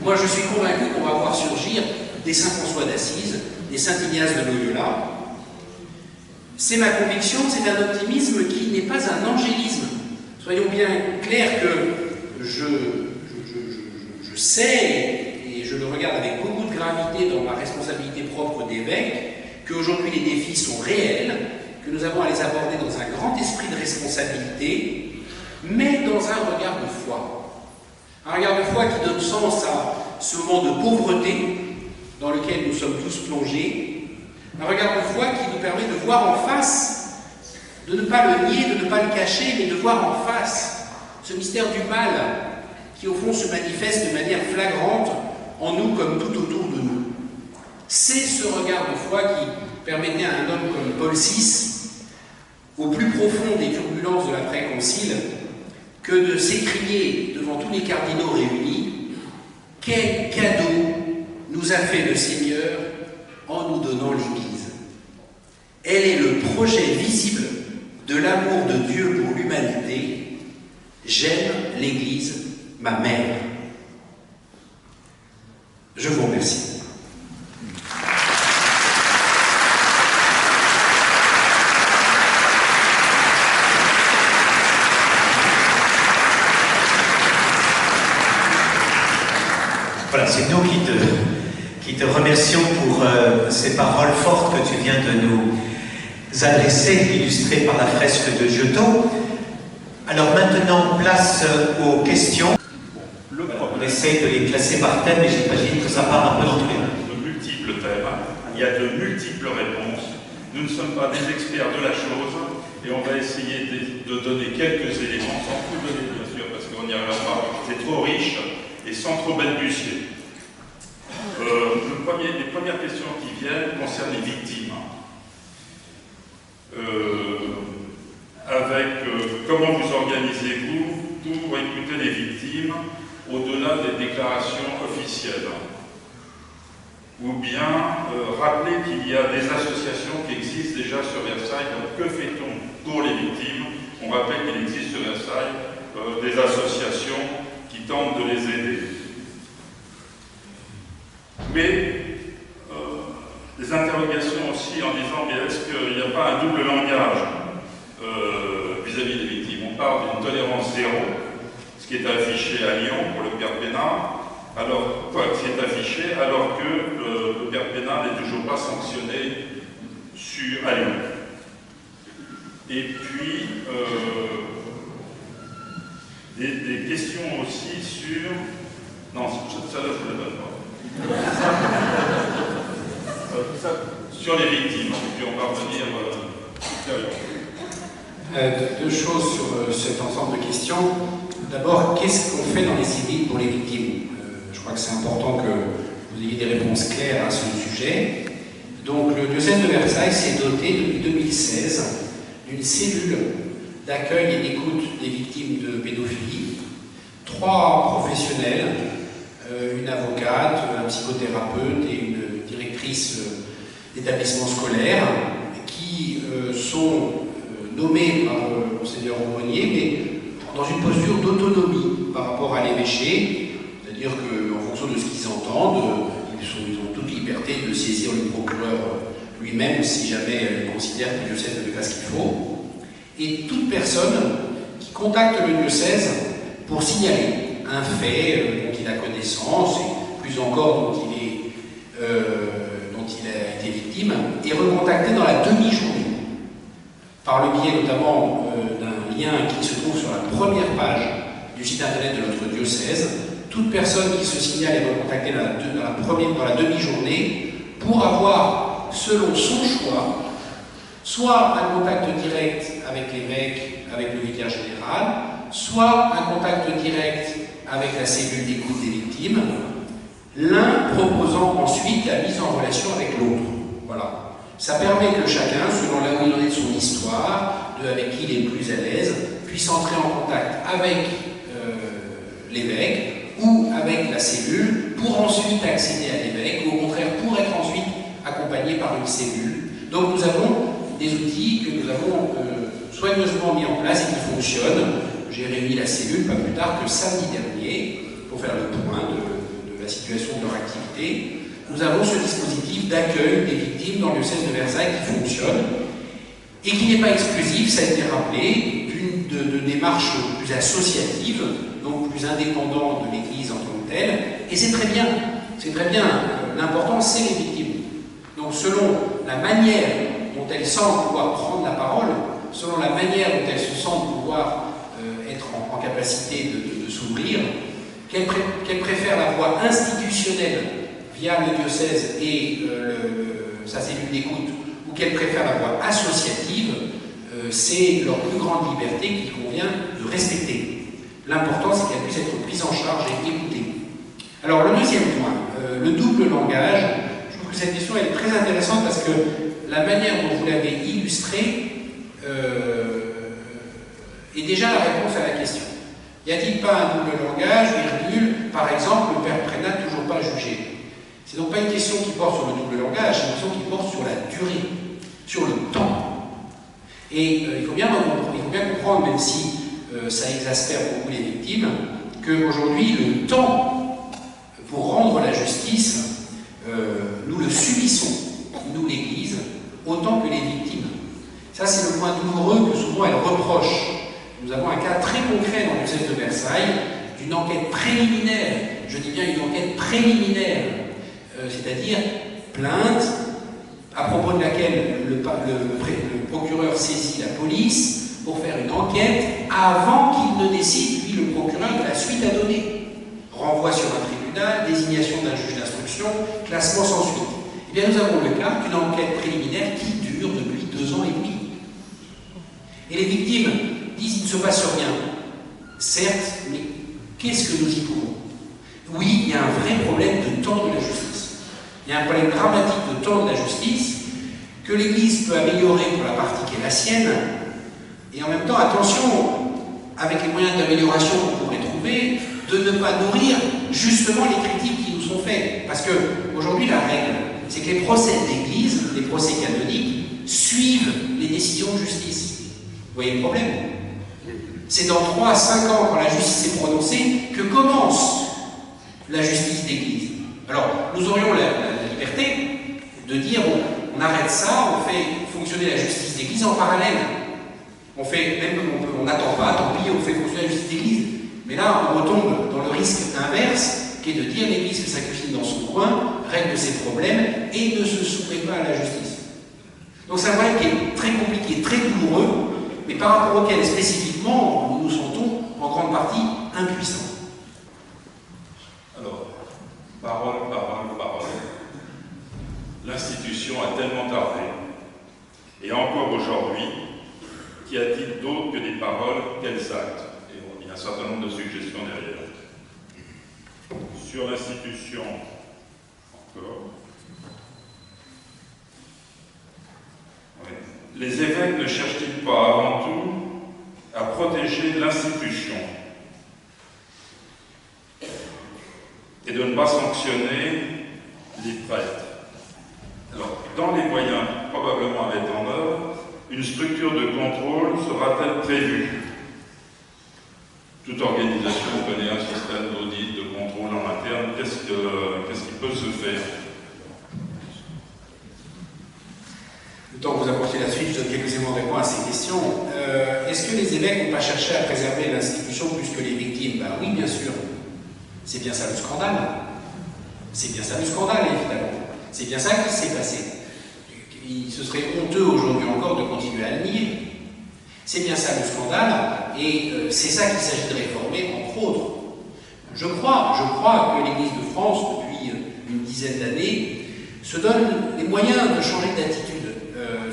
Moi je suis convaincu qu'on va voir surgir des saint François d'Assise, des saint Ignace de Loyola. C'est ma conviction, c'est un optimisme qui n'est pas un angélisme. Soyons bien clairs que je sais, et je le regarde avec beaucoup de gravité dans ma responsabilité propre d'évêque, qu'aujourd'hui les défis sont réels, que nous avons à les aborder dans un grand esprit de responsabilité, mais dans un regard de foi. Un regard de foi qui donne sens à ce moment de pauvreté dans lequel nous sommes tous plongés, un regard de foi qui nous permet de voir en face, de ne pas le nier, de ne pas le cacher, mais de voir en face ce mystère du mal qui au fond se manifeste de manière flagrante en nous comme tout autour de nous. C'est ce regard de foi qui permettait à un homme comme Paul VI, au plus profond des turbulences de l'après-concile, que de s'écrier devant tous les cardinaux réunis « Quel cadeau nous a fait le Seigneur en nous donnant l'Église ?» Elle est le projet visible de l'amour de Dieu pour l'humanité. J'aime l'Église, ma mère. Je vous remercie. Voilà, c'est nous qui te remercions pour ces paroles fortes que tu viens de nous adresser, illustrées par la fresque de Giotto. Alors maintenant, place aux questions. On essaye de les classer par thème, mais j'imagine que ça part un peu dans tous les deux. De multiples thèmes, il y a de multiples réponses. Nous ne sommes pas des experts de la chose et on va essayer de donner quelques éléments, sans tout donner bien sûr, parce qu'on n'y arrivera pas. C'est trop riche et sans trop balbutier. Les premières questions qui viennent concernent les victimes. Comment vous organisez-vous pour écouter les victimes au-delà des déclarations officielles? Ou bien rappeler qu'il y a des associations qui existent déjà sur Versailles. Donc que fait-on pour les victimes? On rappelle qu'il existe sur Versailles des associations qui tentent de les aider. Mais des interrogations aussi en disant mais est-ce qu'il n'y a pas un double langage vis-à-vis des victimes? On parle d'une tolérance zéro, ce qui est affiché à Lyon pour le père Pénard, alors qui est affiché alors que le père Pénard n'est toujours pas sanctionné à Lyon. Et puis des questions aussi sur... Non, ça là je ne le donne pas. Sur les victimes, et puis on va revenir ultérieurement. Deux choses sur cet ensemble de questions. D'abord, qu'est-ce qu'on fait dans les civils pour les victimes? Je crois que c'est important que vous ayez des réponses claires à ce sujet. Donc, le diocèse de Versailles s'est doté depuis 2016 d'une cellule d'accueil et d'écoute des victimes de pédophilie. 3 professionnels, une avocate, un psychothérapeute et une directrice d'établissement scolaire qui sont nommés par le Monseigneur Aumônier, mais dans une posture d'autonomie par rapport à l'évêché, c'est-à-dire qu'en fonction de ce qu'ils entendent, ils ont toute liberté de saisir le procureur lui-même si jamais ils considèrent que le diocèse ne fait pas ce qu'il faut. Et toute personne qui contacte le diocèse pour signaler un fait dont il a connaissance, et plus encore dont il a été victime, est recontacté dans la demi-journée, par le biais notamment d'un lien qui se trouve sur la première page du site internet de notre diocèse. Toute personne qui se signale est recontactée dans la demi-journée pour avoir, selon son choix, soit un contact direct avec l'évêque, avec le vicaire général, soit un contact direct avec la cellule d'écoute des victimes, l'un proposant ensuite la mise en relation avec l'autre. Voilà. Ça permet que chacun, selon là où il en est de son histoire, avec qui il est le plus à l'aise, puisse entrer en contact avec l'évêque ou avec la cellule pour ensuite accéder à l'évêque, ou au contraire pour être ensuite accompagné par une cellule. Donc nous avons des outils que nous avons soigneusement mis en place et qui fonctionnent. J'ai réuni la cellule pas plus tard que samedi dernier pour faire le point de la situation de leur activité. Nous avons ce dispositif d'accueil des victimes dans le diocèse de Versailles qui fonctionne et qui n'est pas exclusif, ça a été rappelé, de démarches plus associatives, donc plus indépendantes de l'Église en tant que telle, et c'est très bien. C'est très bien. L'important, c'est les victimes. Donc selon la manière dont elles sentent pouvoir prendre la parole, selon la manière dont elles se sentent pouvoir être en capacité de s'ouvrir, qu'elles préfèrent la voie institutionnelle via le diocèse et sa cellule d'écoute, ou qu'elles préfèrent la voie associative, c'est leur plus grande liberté qu'il convient de respecter. L'important, c'est qu'elles puissent être prises en charge et écoutées. Alors, le deuxième point, le double langage, je trouve que cette question est très intéressante parce que la manière dont vous l'avez illustrée est déjà la réponse à la question. Y a-t-il pas un double langage, virgule, par exemple, le père Prénat toujours pas jugé? C'est donc pas une question qui porte sur le double langage, c'est une question qui porte sur la durée, sur le temps. Et il faut bien comprendre, même si ça exaspère beaucoup les victimes, qu'aujourd'hui, le temps pour rendre la justice, nous le subissons, nous l'Église, autant que les victimes. Ça, c'est le point douloureux que souvent elle reproche. Nous avons un cas très concret dans le diocèse de Versailles, d'une enquête préliminaire, je dis bien une enquête préliminaire, c'est-à-dire plainte, à propos de laquelle le procureur saisit la police pour faire une enquête avant qu'il ne décide, lui, le procureur, de la suite à donner. Renvoi sur un tribunal, désignation d'un juge d'instruction, classement sans suite. Eh bien, nous avons le cas d'une enquête préliminaire qui dure depuis 2 ans et demi. Et les victimes disent, il ne se passe rien. Certes, mais qu'est-ce que nous y pouvons? Oui, il y a un vrai problème de temps de la justice. Il y a un problème dramatique de temps de la justice que l'Église peut améliorer pour la partie qui est la sienne. Et en même temps, attention, avec les moyens d'amélioration qu'on pourrait trouver, de ne pas nourrir justement les critiques qui nous sont faites. Parce qu'aujourd'hui, la règle, c'est que les procès d'Église, les procès canoniques, suivent les décisions de justice. Vous voyez le problème? C'est dans 3 à 5 ans, quand la justice est prononcée, que commence la justice d'Église. Alors, nous aurions la liberté de dire, on arrête ça, on fait fonctionner la justice d'Église en parallèle. On fait, même on n'attend pas, tant pis, on fait fonctionner la justice d'Église. Mais là, on retombe dans le risque inverse, qui est de dire l'Église fait sa cuisine dans son coin, règle ses problèmes, et ne se soumet pas à la justice. Donc c'est un problème qui est très compliqué, très douloureux, mais par rapport auquel, spécifiquement, nous nous sentons, en grande partie, impuissants. Alors, parole. L'institution a tellement tardé, et encore aujourd'hui, qu'y a-t-il d'autre que des paroles, quels actes? Et bon, il y a un certain nombre de suggestions derrière. Sur l'institution, encore. Ouais. Les évêques ne cherchent-ils pas avant tout à protéger l'institution et de ne pas sanctionner les prêtres? Alors, dans les moyens probablement à mettre en œuvre, une structure de contrôle sera-t-elle prévue? Toute organisation connaît un système d'audit, de contrôle en interne. Qu'est-ce qui peut se faire? Le temps que vous apportez la suite, je donne quelques éléments de réponse à ces questions. Est-ce que les évêques n'ont pas cherché à préserver l'institution plus que les victimes? Ben oui, bien sûr. C'est bien ça le scandale. C'est bien ça le scandale, évidemment. C'est bien ça qui s'est passé. Ce serait honteux aujourd'hui encore de continuer à le nier. C'est bien ça le scandale, et c'est ça qu'il s'agit de réformer, entre autres. Je crois que l'Église de France, depuis une dizaine d'années, se donne les moyens de changer d'attitude.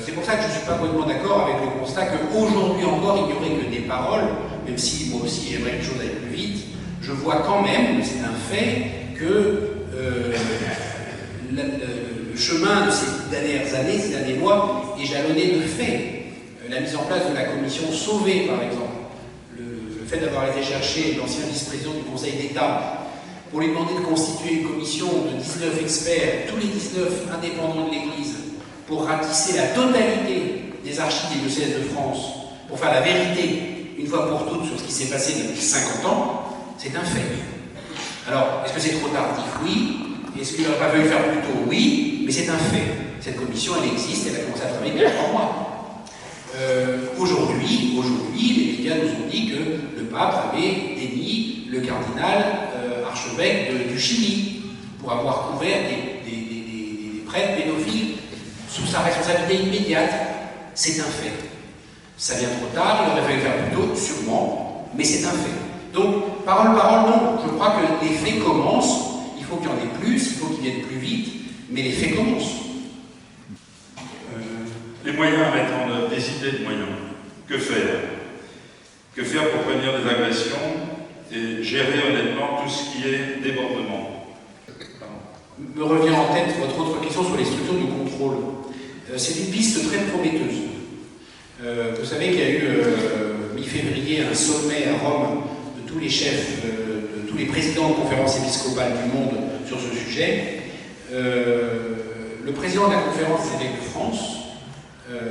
C'est pour ça que je ne suis pas complètement d'accord avec le constat qu'aujourd'hui encore, il n'y aurait que des paroles, même si moi aussi j'aimerais que les choses aillent plus vite. Je vois quand même, c'est un fait, que le chemin de ces dernières années, ces derniers mois, est jalonné de faits. La mise en place de la commission Sauvé, par exemple, le fait d'avoir été chercher l'ancien vice-président du Conseil d'État pour lui demander de constituer une commission de 19 experts, tous les 19 indépendants de l'Église, pour ratisser la totalité des archives des diocèses de France, pour faire la vérité, une fois pour toutes, sur ce qui s'est passé depuis 50 ans, c'est un fait. Alors, est-ce que c'est trop tardif? Oui. Est-ce qu'il n'aurait pas fallu le faire plus tôt? Oui. Mais c'est un fait. Cette commission, elle existe, elle a commencé à travailler il y a 3 mois. Aujourd'hui, les médias nous ont dit que le pape avait démis le cardinal archevêque du Chili pour avoir couvert des prêtres pédophiles sous sa responsabilité immédiate. C'est un fait. Ça vient trop tard, il aurait fallu le faire plus tôt, sûrement, mais c'est un fait. Donc, parole, non. Je crois que les faits commencent. Il faut qu'il y en ait plus, il faut qu'ils viennent plus vite, mais les faits commencent. Les moyens à mettre en œuvre, des idées de moyens. Que faire? Que faire pour prévenir des agressions et gérer honnêtement tout ce qui est débordement? Me revient en tête votre autre question sur les structures de contrôle. C'est une piste très prometteuse. Vous savez qu'il y a eu mi-février un sommet à Rome de tous les chefs, de tous les présidents de conférences épiscopales du monde sur ce sujet. Le président de la conférence des évêques de France,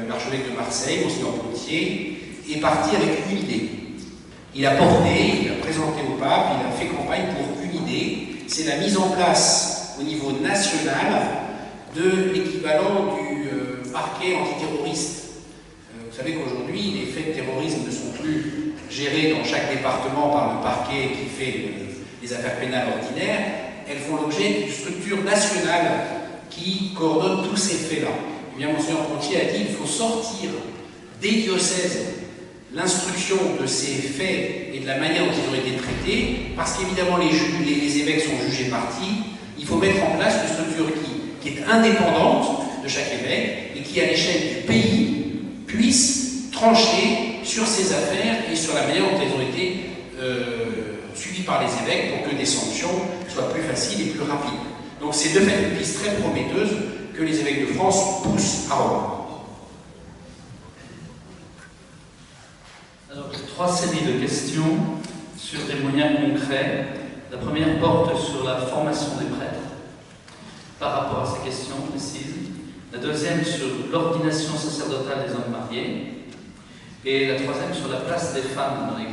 l'archevêque de Marseille, Monseigneur Pontier, est parti avec une idée. Il a porté, il a présenté au pape, il a fait campagne pour une idée, c'est la mise en place au niveau national de l'équivalent du parquet antiterroriste. Vous savez qu'aujourd'hui, les faits de terrorisme ne sont plus gérés dans chaque département par le parquet qui fait les affaires pénales ordinaires, elles font l'objet d'une structure nationale qui coordonne tous ces faits-là. Eh bien, Monseigneur Pontier a dit qu'il faut sortir des diocèses l'instruction de ces faits et de la manière dont ils ont été traités, parce qu'évidemment les évêques sont jugés partis. Il faut mettre en place une structure qui est indépendante de chaque évêque et qui, à l'échelle du pays, puisse trancher sur ces affaires et sur la manière dont elles ont été suivies par les évêques pour que des sanctions soient plus faciles et plus rapides. Donc c'est de fait une piste très prometteuse que les évêques de France poussent à Rome. Alors, j'ai 3 séries de questions sur des moyens concrets. La première porte sur la formation des prêtres par rapport à ces questions précises. La deuxième sur l'ordination sacerdotale des hommes mariés. Et la troisième sur la place des femmes dans l'Église.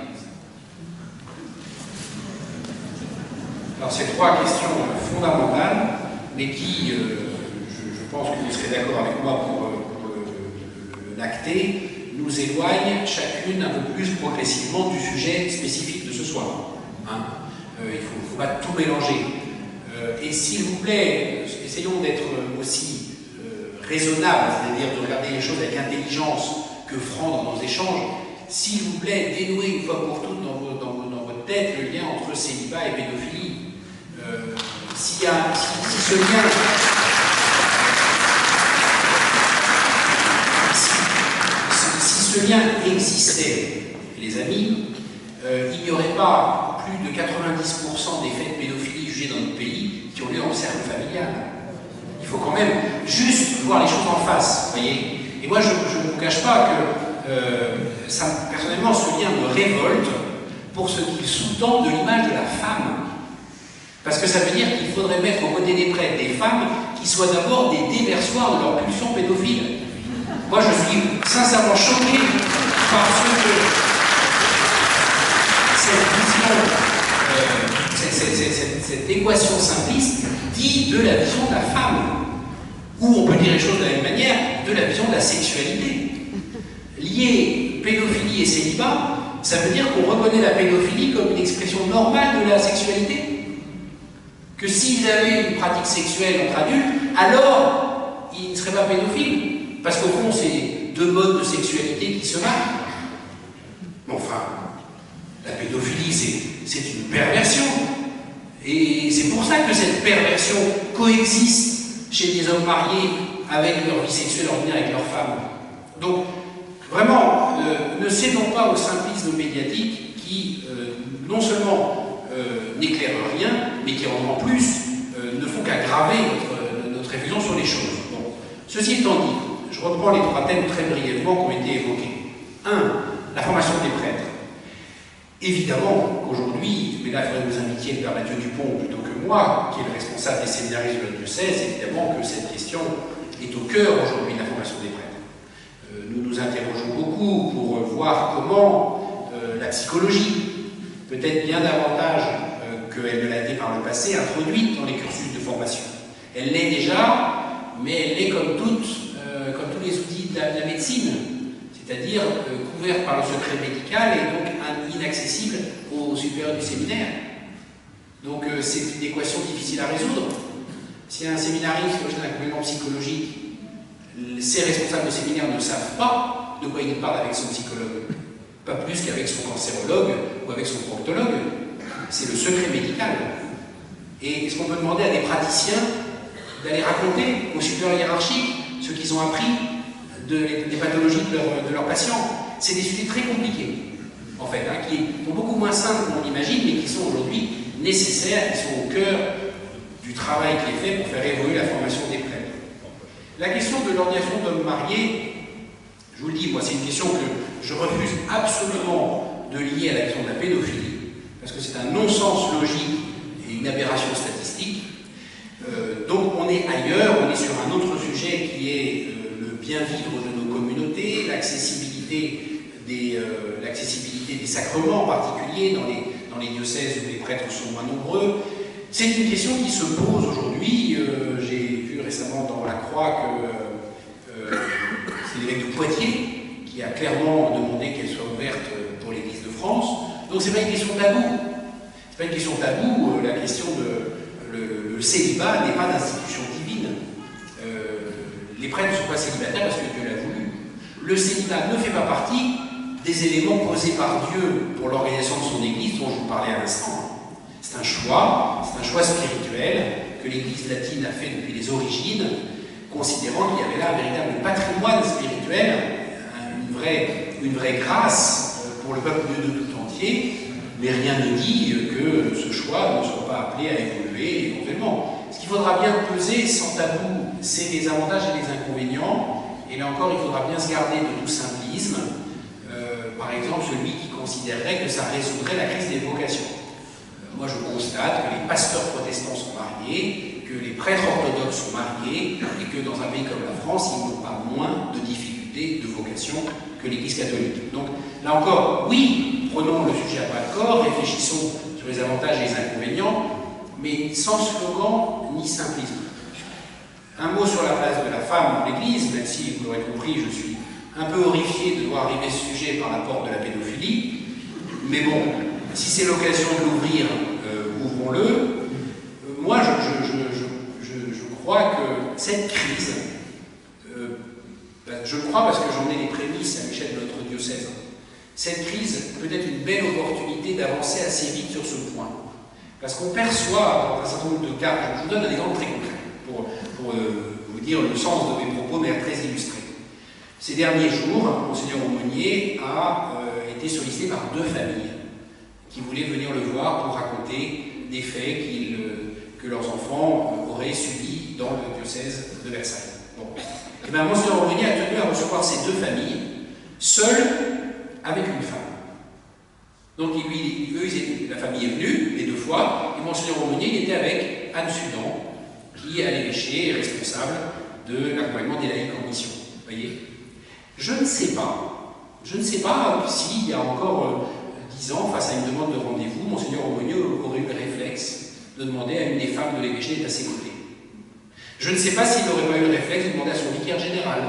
Alors, ces 3 questions fondamentales, mais qui, je pense que vous serez d'accord avec moi pour l'acter, nous éloignent chacune un peu plus progressivement du sujet spécifique de ce soir. Hein, il ne faut pas tout mélanger. Et s'il vous plaît, essayons d'être aussi raisonnables, c'est-à-dire de regarder les choses avec intelligence que franc dans nos échanges. S'il vous plaît, dénouez une fois pour toutes dans votre tête le lien entre célibat et pédophilie. Si ce lien... Si ce lien existait, les amis, il n'y aurait pas plus de 90% des faits de pédophilie jugés dans notre pays qui ont lieu en cercle familial. Il faut quand même juste voir les choses en face, vous voyez. Et moi, je ne vous cache pas que, personnellement, ce lien me révolte pour ce qu'il sous-tend de l'image de la femme. Parce que ça veut dire qu'il faudrait mettre aux côtés des prêtres des femmes qui soient d'abord des déversoirs de leur pulsion pédophile. Moi, je suis sincèrement choqué parce que cette équation simpliste dit de la vision de la femme, ou on peut dire les choses de la même manière, de la vision de la sexualité. Lier pédophilie et célibat, ça veut dire qu'on reconnaît la pédophilie comme une expression normale de la sexualité. Que s'ils avaient une pratique sexuelle entre adultes, alors ils ne seraient pas pédophiles. Parce qu'au fond, c'est 2 modes de sexualité qui se marquent. Mais enfin, la pédophilie, c'est une perversion. Et c'est pour ça que cette perversion coexiste chez des hommes mariés avec leur vie sexuelle ordinaire avec leurs femmes. Donc, vraiment, ne cédons pas au simplisme médiatique qui, non seulement n'éclaire rien, mais qui en plus ne font qu'aggraver notre réflexion sur les choses. Bon. Ceci étant dit, je reprends les 3 thèmes très brièvement qui ont été évoqués. 1. La formation des prêtres. Évidemment qu'aujourd'hui, mais là il faudrait que vous invitiez le Père Mathieu Dupont plutôt que moi, qui est le responsable des séminaristes de la diocèse, évidemment que cette question est au cœur aujourd'hui de la formation des prêtres. Nous nous interrogeons beaucoup pour voir comment la psychologie, peut-être bien davantage qu'elle ne l'a été par le passé, introduite dans les cursus de formation. Elle l'est déjà, mais elle l'est comme tous les outils de la médecine, c'est-à-dire couverte par le secret médical et donc inaccessible aux supérieurs du séminaire. Donc c'est une équation difficile à résoudre. Si un séminariste rejoint un complément psychologique, ses responsables de séminaire ne savent pas de quoi il parle avec son psychologue, pas plus qu'avec son cancérologue ou avec son proctologue. C'est le secret médical. Et est-ce qu'on peut demander à des praticiens d'aller raconter aux supérieurs hiérarchiques ce qu'ils ont appris des pathologies de leurs patients? C'est des sujets très compliqués, en fait, hein, qui sont beaucoup moins simples qu'on l'imagine, mais qui sont aujourd'hui nécessaires, qui sont au cœur du travail qui est fait pour faire évoluer la formation des prêtres. La question de l'ordination d'hommes mariés, je vous le dis, moi, c'est une question que je refuse absolument de lier à la question de la pédophilie. parce que c'est un non-sens logique et une aberration statistique. Donc on est ailleurs, on est sur un autre sujet qui est le bien vivre de nos communautés, l'accessibilité des sacrements en particulier dans les diocèses où les prêtres sont moins nombreux. C'est une question qui se pose aujourd'hui. J'ai vu récemment dans la Croix que c'est l'évêque de Poitiers qui a clairement demandé qu'elle soit ouverte pour l'Église de France. Donc c'est pas une question tabou. C'est pas une question tabou. La question le célibat n'est pas d'institution divine. Les prêtres ne sont pas célibataires parce que Dieu l'a voulu. Le célibat ne fait pas partie des éléments posés par Dieu pour l'organisation de son Église dont je vous parlais à l'instant. C'est un choix spirituel que l'Église latine a fait depuis les origines, considérant qu'il y avait là un véritable patrimoine spirituel, une vraie grâce pour le peuple de tout entier, mais rien ne dit que ce choix ne soit pas appelé à évoluer éventuellement. Ce qu'il faudra bien peser sans tabou, c'est les avantages et les inconvénients, et là encore il faudra bien se garder de tout simplisme, par exemple celui qui considérerait que ça résoudrait la crise des vocations. Moi je constate que les pasteurs protestants sont mariés, que les prêtres orthodoxes sont mariés, et que dans un pays comme la France, ils n'ont pas moins de difficultés de vocation que l'Église catholique. Donc là encore, oui, prenons le sujet à bras le corps, réfléchissons sur les avantages et les inconvénients, mais sans slogan ni simplisme. Un mot sur la place de la femme dans l'Église, même si, vous l'aurez compris, je suis un peu horrifié de voir arriver ce sujet par la porte de la pédophilie, mais bon, si c'est l'occasion de l'ouvrir, ouvrons-le. Moi, je crois que cette crise, je crois parce que j'en ai les prémices à l'échelle de notre diocèse, cette crise peut être une belle opportunité d'avancer assez vite sur ce point. Parce qu'on perçoit dans un certain nombre de cas, je vous donne un exemple très concret pour vous dire le sens de mes propos, mais très illustré. Ces derniers jours, Monseigneur Aumonier a été sollicité par 2 familles qui voulaient venir le voir pour raconter des faits que leurs enfants auraient subis dans le diocèse de Versailles. Bon. Et bien, Monseigneur Aumonier a tenu à recevoir ces 2 familles, seules, avec une femme. Donc, la famille est venue, les 2 fois, et Monseigneur Aumonier était avec Anne Sudan, qui, à l'évêché, est responsable de l'accompagnement des laïcs en mission. Vous voyez ? Je ne sais pas s'il y a encore 10 ans, face à une demande de rendez-vous, Monseigneur Aumonier aurait eu le réflexe de demander à une des femmes de l'évêché d'être à ses côtés. Je ne sais pas s'il n'aurait pas eu le réflexe de demander à son vicaire général,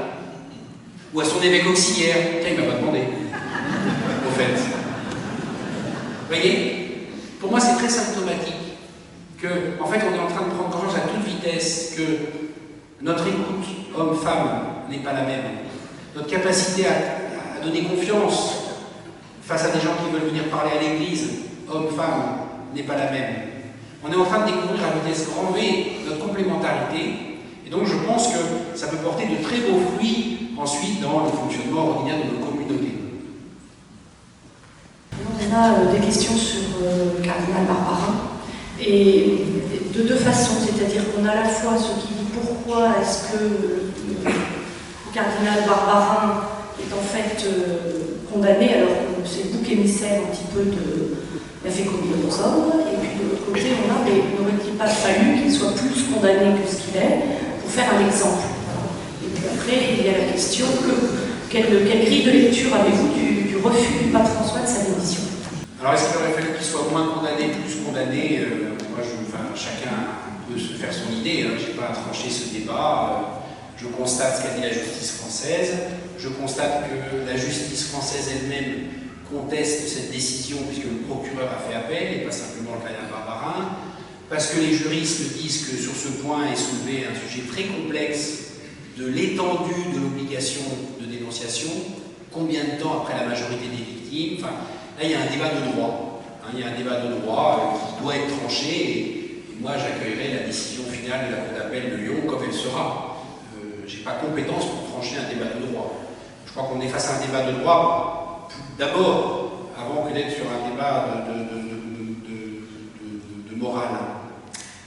ou à son évêque auxiliaire. Tiens, il ne m'a pas demandé, au fait. Vous voyez, pour moi, c'est très symptomatique que, en fait, on est en train de prendre conscience à toute vitesse que notre écoute homme-femme n'est pas la même. Notre capacité à donner confiance face à des gens qui veulent venir parler à l'église, homme-femme, n'est pas la même. On est en train de découvrir à vitesse grand V notre complémentarité, et donc je pense que ça peut porter de très beaux fruits ensuite dans le fonctionnement ordinaire de nos communautés. On a des questions sur le cardinal Barbarin, et de 2 façons, c'est-à-dire qu'on a à la fois ceux qui disent pourquoi est-ce que le cardinal Barbarin est en fait condamné, alors que c'est le bouc émissaire un petit peu de la fécondité aux hommes, et puis de l'autre côté on a, mais n'aurait-il pas fallu qu'il soit plus condamné que ce qu'il est pour faire un exemple. Et puis après il y a la question quelle grille de lecture avez-vous du refus du pape François de sa démission? Alors est-ce qu'il aurait fallu qu'il soit moins condamné, plus condamné? Chacun peut se faire son idée, je n'ai pas à trancher ce débat. Je constate ce qu'a dit la justice française, je constate que la justice française elle-même conteste cette décision puisque le procureur a fait appel et pas simplement le cardinal Barbarin, parce que les juristes disent que sur ce point est soulevé un sujet très complexe de l'étendue de l'obligation de dénonciation, combien de temps après la majorité des victimes, enfin là il y a un débat de droit, il y a un débat de droit qui doit être tranché et moi j'accueillerai la décision finale de la Cour d'appel de Lyon comme elle sera. Je n'ai pas compétence pour trancher un débat de droit. Je crois qu'on est face à un débat de droit, d'abord, avant que d'être sur un débat de morale.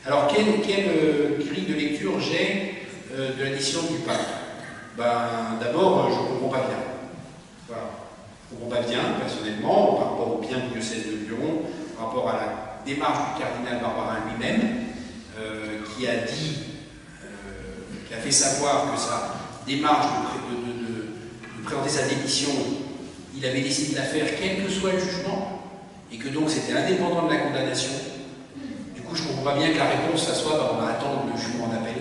Alors, quelle grille de lecture j'ai de la décision du pape? D'abord, je ne comprends pas bien. Voilà. Je ne comprends pas bien, personnellement, par rapport au bien du diocèse de Lyon, par rapport à la démarche du cardinal Barbarin lui-même, qui a dit, qui a fait savoir que sa démarche de présenter sa démission, il avait décidé de la faire quel que soit le jugement, et que donc c'était indépendant de la condamnation. Du coup, je ne comprends pas bien que la réponse, ça soit on va attendre le jugement d'appel.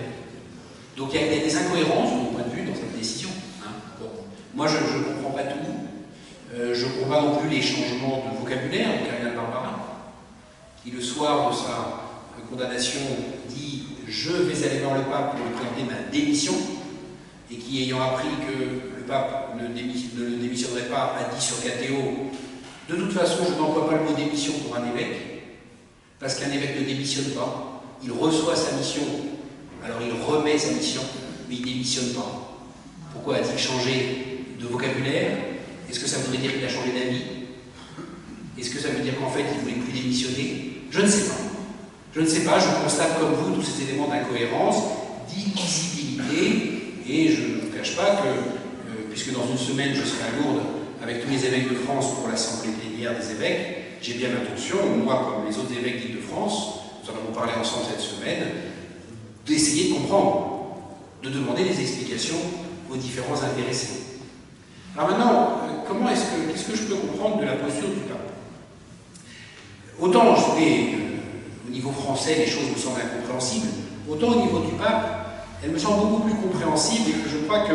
Donc il y a des incohérences, de mon point de vue, dans cette décision. Hein. Bon. Moi, je ne comprends pas tout. Je ne comprends pas non plus les changements de vocabulaire du cardinal Barbarin, qui le soir de sa condamnation dit « Je vais aller voir le pape pour lui présenter ma démission », et qui, ayant appris que le pape ne le démissionnerait pas, a dit sur Catéo « De toute façon, je n'emploie pas le mot démission pour un évêque, parce qu'un évêque ne démissionne pas, il reçoit sa mission, alors il remet sa mission, mais il ne démissionne pas. » Pourquoi a-t-il changé de vocabulaire? Est-ce que ça voudrait dire qu'il a changé d'avis? Est-ce que ça veut dire qu'en fait il ne voulait plus démissionner? Je ne sais pas. Je ne sais pas, je constate comme vous tous ces éléments d'incohérence, d'illisibilité, et je ne vous cache pas que, puisque dans une semaine je serai à Lourdes avec tous les évêques de France pour l'Assemblée plénière des évêques, j'ai bien l'intention, moi comme les autres évêques d'Île-de-France, nous en avons parlé ensemble cette semaine, d'essayer de comprendre, de demander des explications aux différents intéressés. Alors maintenant, qu'est-ce que je peux comprendre de la posture du pape? Autant au niveau français, les choses me semblent incompréhensibles, autant au niveau du pape, elles me semblent beaucoup plus compréhensibles, et que je crois que,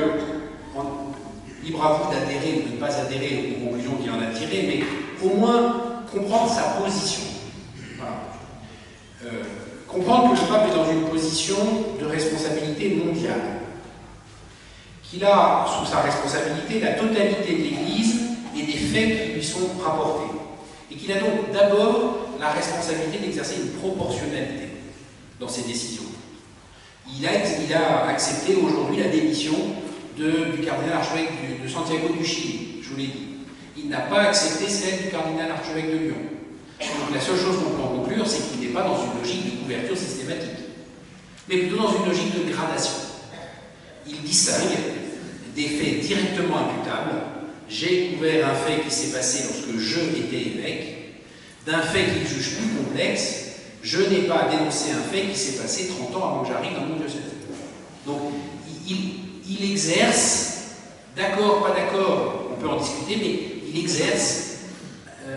libre à vous d'adhérer ou de ne pas adhérer aux conclusions qu'il en a tirées, mais au moins comprendre sa position. Voilà. Comprendre que le pape est dans une position de responsabilité mondiale, qu'il a sous sa responsabilité la totalité de l'Église et des faits qui lui sont rapportés. Et qu'il a donc d'abord la responsabilité d'exercer une proportionnalité dans ses décisions. Il a accepté aujourd'hui la démission du cardinal archevêque de Santiago du Chili, je vous l'ai dit. Il n'a pas accepté celle du cardinal archevêque de Lyon. Donc la seule chose qu'on peut en conclure, c'est qu'il n'est pas dans une logique de couverture systématique, mais plutôt dans une logique de gradation. Il distingue des faits directement imputables. J'ai couvert un fait qui s'est passé lorsque je étais évêque, d'un fait qu'il juge plus complexe. Je n'ai pas dénoncé un fait qui s'est passé 30 ans avant que j'arrive dans mon diocèse. Donc, il exerce, d'accord, pas d'accord, on peut en discuter, mais il exerce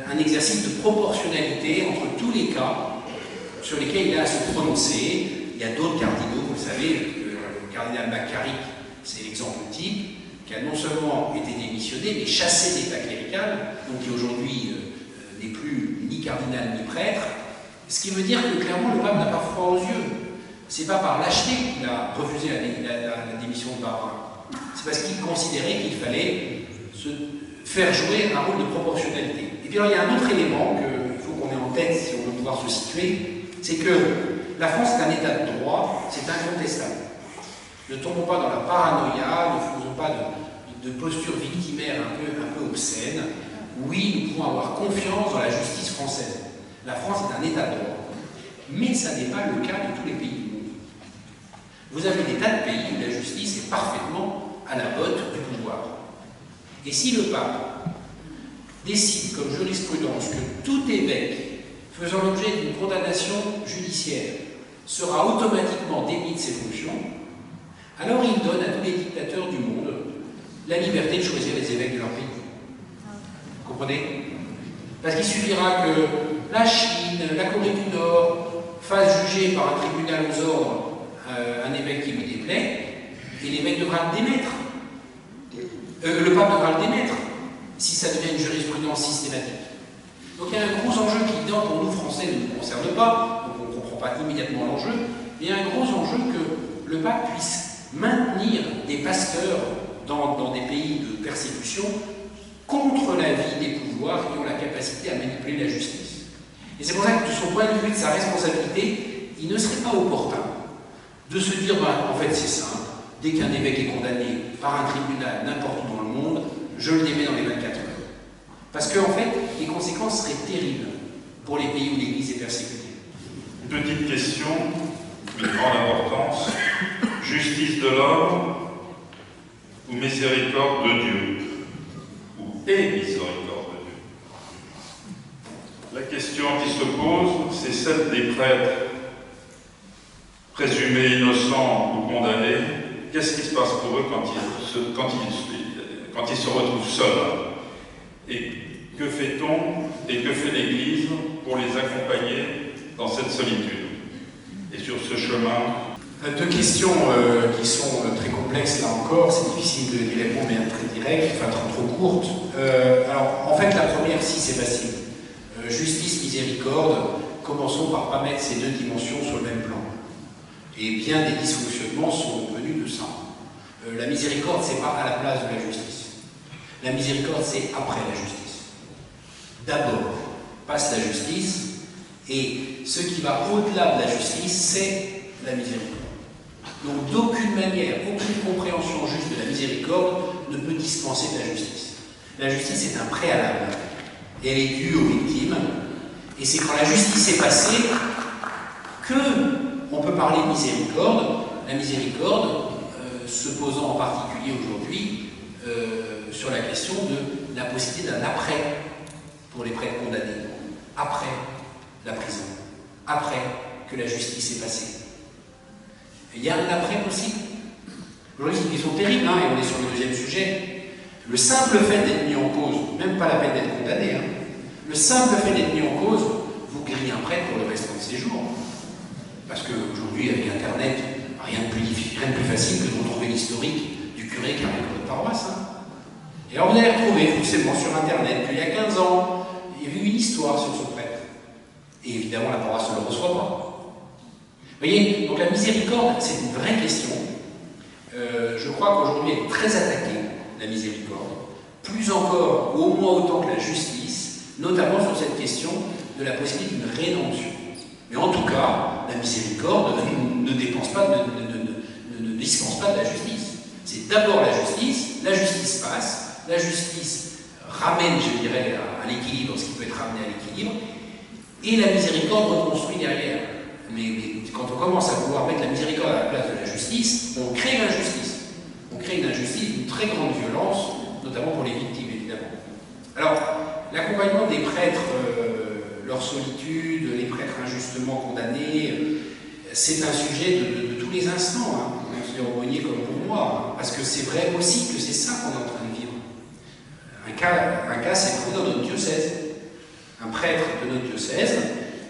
un exercice de proportionnalité entre tous les cas sur lesquels il a à se prononcer. Il y a d'autres cardinaux, vous le savez, le cardinal McCarrick, c'est l'exemple type, qui a non seulement été démissionné, mais chassé d'état clérical, donc qui aujourd'hui n'est plus ni cardinal ni prêtre, ce qui veut dire que clairement le pape n'a pas froid aux yeux. C'est pas par lâcheté qu'il a refusé la démission de Barbarin, c'est parce qu'il considérait qu'il fallait se faire jouer un rôle de proportionnalité. Et puis alors il y a un autre élément qu'il faut qu'on ait en tête si on veut pouvoir se situer, c'est que la France est un état de droit, c'est incontestable. Ne tombons pas dans la paranoïa, ne faisons pas de posture victimaire un peu obscène. Oui, nous pouvons avoir confiance dans la justice française. La France est un état de droit. Mais ça n'est pas le cas de tous les pays du monde. Vous avez des tas de pays où la justice est parfaitement à la botte du pouvoir. Et si le pape décide comme jurisprudence que tout évêque faisant l'objet d'une condamnation judiciaire sera automatiquement démis de ses fonctions, alors il donne à tous les dictateurs du monde la liberté de choisir les évêques de leur pays. Vous comprenez? Parce qu'il suffira que la Chine, la Corée du Nord fasse juger par un tribunal aux ordres un évêque qui lui déplaît, et l'évêque devra le démettre. Le pape devra le démettre, si ça devient une jurisprudence systématique. Donc il y a un gros enjeu qui, évidemment, pour nous Français, ne nous concerne pas, donc on ne comprend pas immédiatement l'enjeu, mais il y a un gros enjeu que le pape puisse maintenir des pasteurs dans des pays de persécution contre l'avis des pouvoirs qui ont la capacité à manipuler la justice. Et c'est pour ça que, de son point de vue, de sa responsabilité, il ne serait pas opportun de se dire, en fait c'est simple, dès qu'un évêque est condamné par un tribunal n'importe où dans le monde, je le démets dans les 24 heures. Parce qu'en fait, les conséquences seraient terribles pour les pays où l'Église est persécutée. Petite question, de grande importance. Justice de l'homme ou miséricorde de Dieu? Ou et miséricorde de Dieu? La question qui se pose, c'est celle des prêtres présumés innocents ou condamnés. Qu'est-ce qui se passe pour eux quand ils se retrouvent seuls? Et que fait-on et que fait l'Église pour les accompagner dans cette solitude et sur ce chemin? Deux questions qui sont très complexes là encore, c'est difficile d'y répondre mais très direct, enfin trop courte. Alors en fait la première, si c'est facile. Justice, miséricorde, commençons par ne pas mettre ces deux dimensions sur le même plan. Et bien des dysfonctionnements sont venus de ça. La miséricorde, c'est pas à la place de la justice. La miséricorde, c'est après la justice. D'abord passe la justice, et ce qui va au-delà de la justice, c'est la miséricorde. Donc d'aucune manière, aucune compréhension juste de la miséricorde ne peut dispenser de la justice. La justice est un préalable, et elle est due aux victimes, et c'est quand la justice est passée que on peut parler de miséricorde. La miséricorde se posant en particulier aujourd'hui sur la question de la possibilité d'un après pour les prêtres condamnés, après la prison, après que la justice est passée. Il y a un après possible. Aujourd'hui, c'est une question terrible, hein, et on est sur le deuxième sujet. Le simple fait d'être mis en cause, même pas la peine d'être condamné, hein, le simple fait d'être mis en cause vous grille un prêtre pour le restant de ses jours. Parce qu'aujourd'hui, avec Internet, rien de plus facile que de retrouver l'historique du curé qui a avec votre paroisse. Hein. Et alors vous allez retrouver forcément sur Internet qu'il y a 15 ans, il y avait une histoire sur ce prêtre. Et évidemment, la paroisse ne le reçoit pas. Vous voyez, donc la miséricorde, c'est une vraie question. Je crois qu'aujourd'hui, elle est très attaquée, la miséricorde. Plus encore, ou au moins autant que la justice, notamment sur cette question de la possibilité d'une rédemption. Mais en tout cas, la miséricorde ne dispense pas de la justice. C'est d'abord la justice passe, la justice ramène, je dirais, à l'équilibre ce qui peut être ramené à l'équilibre, et la miséricorde reconstruit derrière. Mais quand on commence à vouloir mettre la miséricorde à la place de la justice, on crée l'injustice. On crée une injustice d'une très grande violence, notamment pour les victimes, évidemment. Alors, l'accompagnement des prêtres, leur solitude, les prêtres injustement condamnés, c'est un sujet de tous les instants, hein, pour les aumôniers comme pour moi, hein, parce que c'est vrai aussi que c'est ça qu'on est en train de vivre. Un cas c'est pris dans notre diocèse. Un prêtre de notre diocèse,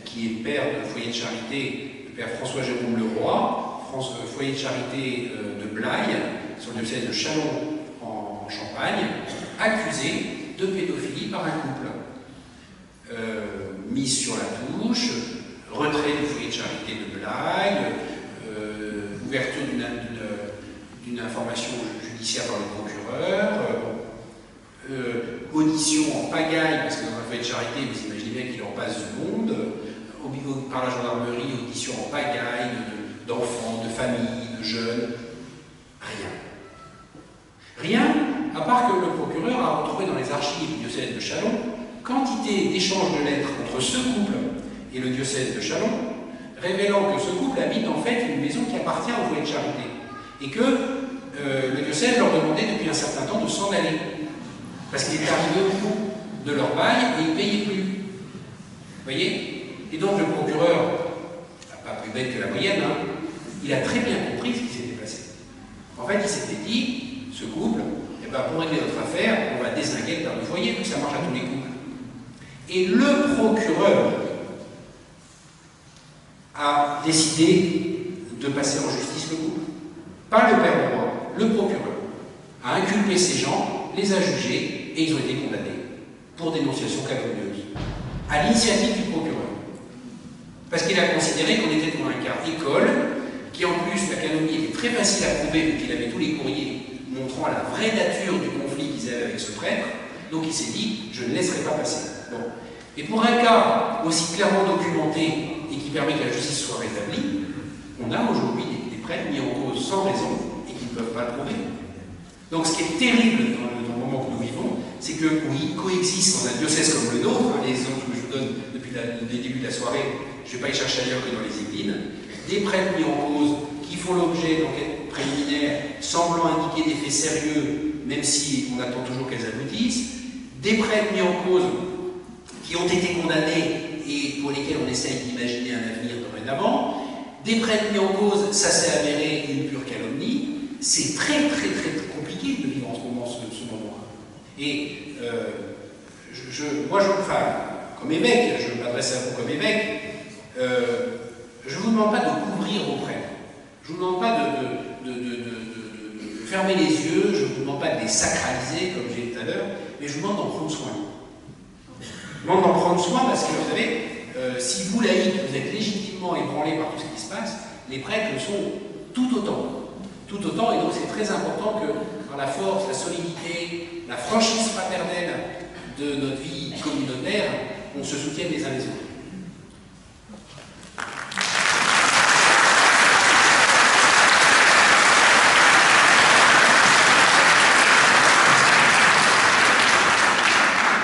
qui est père de foyer de charité, le père François-Jérôme Leroy, foyer de charité de Blaye, sur le diocèse de Châlons en Champagne, accusé de pédophilie par un couple. Mise sur la touche, retrait du foyer de charité de Blaye, ouverture d'une information judiciaire par le procureur, audition en pagaille, parce que dans un foyer de charité, vous imaginez bien qu'il en passe du monde, par la gendarmerie, audition en pagaille d'enfants, de familles, de jeunes, rien. Rien, à part que le procureur a retrouvé dans les archives du diocèse de Châlons quantité d'échanges de lettres entre ce couple et le diocèse de Châlons, révélant que ce couple habite en fait une maison qui appartient au foyer de charité, et que le diocèse leur demandait depuis un certain temps de s'en aller, parce qu'il est arrivé au bout de leur bail et ils ne payaient plus. Vous voyez? Et donc le procureur, pas plus bête que la moyenne, hein, il a très bien compris ce qui s'était passé. En fait, il s'était dit, ce couple, eh ben, pour régler notre affaire, on va dézinguer le père du foyer, vu que ça marche à tous les couples. Et le procureur a décidé de passer en justice le couple. Pas le père du roi, le procureur a inculpé ces gens, les a jugés et ils ont été condamnés pour dénonciation calomnieuse, à l'initiative du procureur. Parce qu'il a considéré qu'on était dans un cas école, qui en plus, la calomnie était très facile à prouver, vu qu'il avait tous les courriers montrant la vraie nature du conflit qu'ils avaient avec ce prêtre, donc il s'est dit, je ne laisserai pas passer. Bon. Et pour un cas aussi clairement documenté et qui permet que la justice soit rétablie, on a aujourd'hui des prêtres mis en cause sans raison et qui ne peuvent pas le prouver. Donc ce qui est terrible dans le moment que nous vivons, c'est que oui, coexistent dans un diocèse comme le nôtre, hein, les exemples que je vous donne depuis le début de la soirée, je ne vais pas y chercher ailleurs que dans les Yvelines, des prêtres mis en cause qui font l'objet d'enquêtes préliminaires semblant indiquer des faits sérieux, même si on attend toujours qu'elles aboutissent, des prêtres mis en cause qui ont été condamnés et pour lesquels on essaye d'imaginer un avenir dorénavant. Des prêtres mis en cause, ça s'est avéré une pure calomnie. C'est très compliqué de vivre en ce moment ce moment. Et enfin, comme évêque, je m'adresse à vous comme évêque, je ne vous demande pas de couvrir vos prêtres. Je ne vous demande pas de fermer les yeux, je ne vous demande pas de les sacraliser, comme j'ai dit tout à l'heure, mais je vous demande d'en prendre soin. Je vous demande d'en prendre soin parce que, vous savez, si vous, laïcs, vous êtes légitimement ébranlés par tout ce qui se passe, les prêtres le sont tout autant. Tout autant, et donc c'est très important que, dans la force, la solidité, la franchise fraternelle de notre vie communautaire, on se soutienne les uns les autres.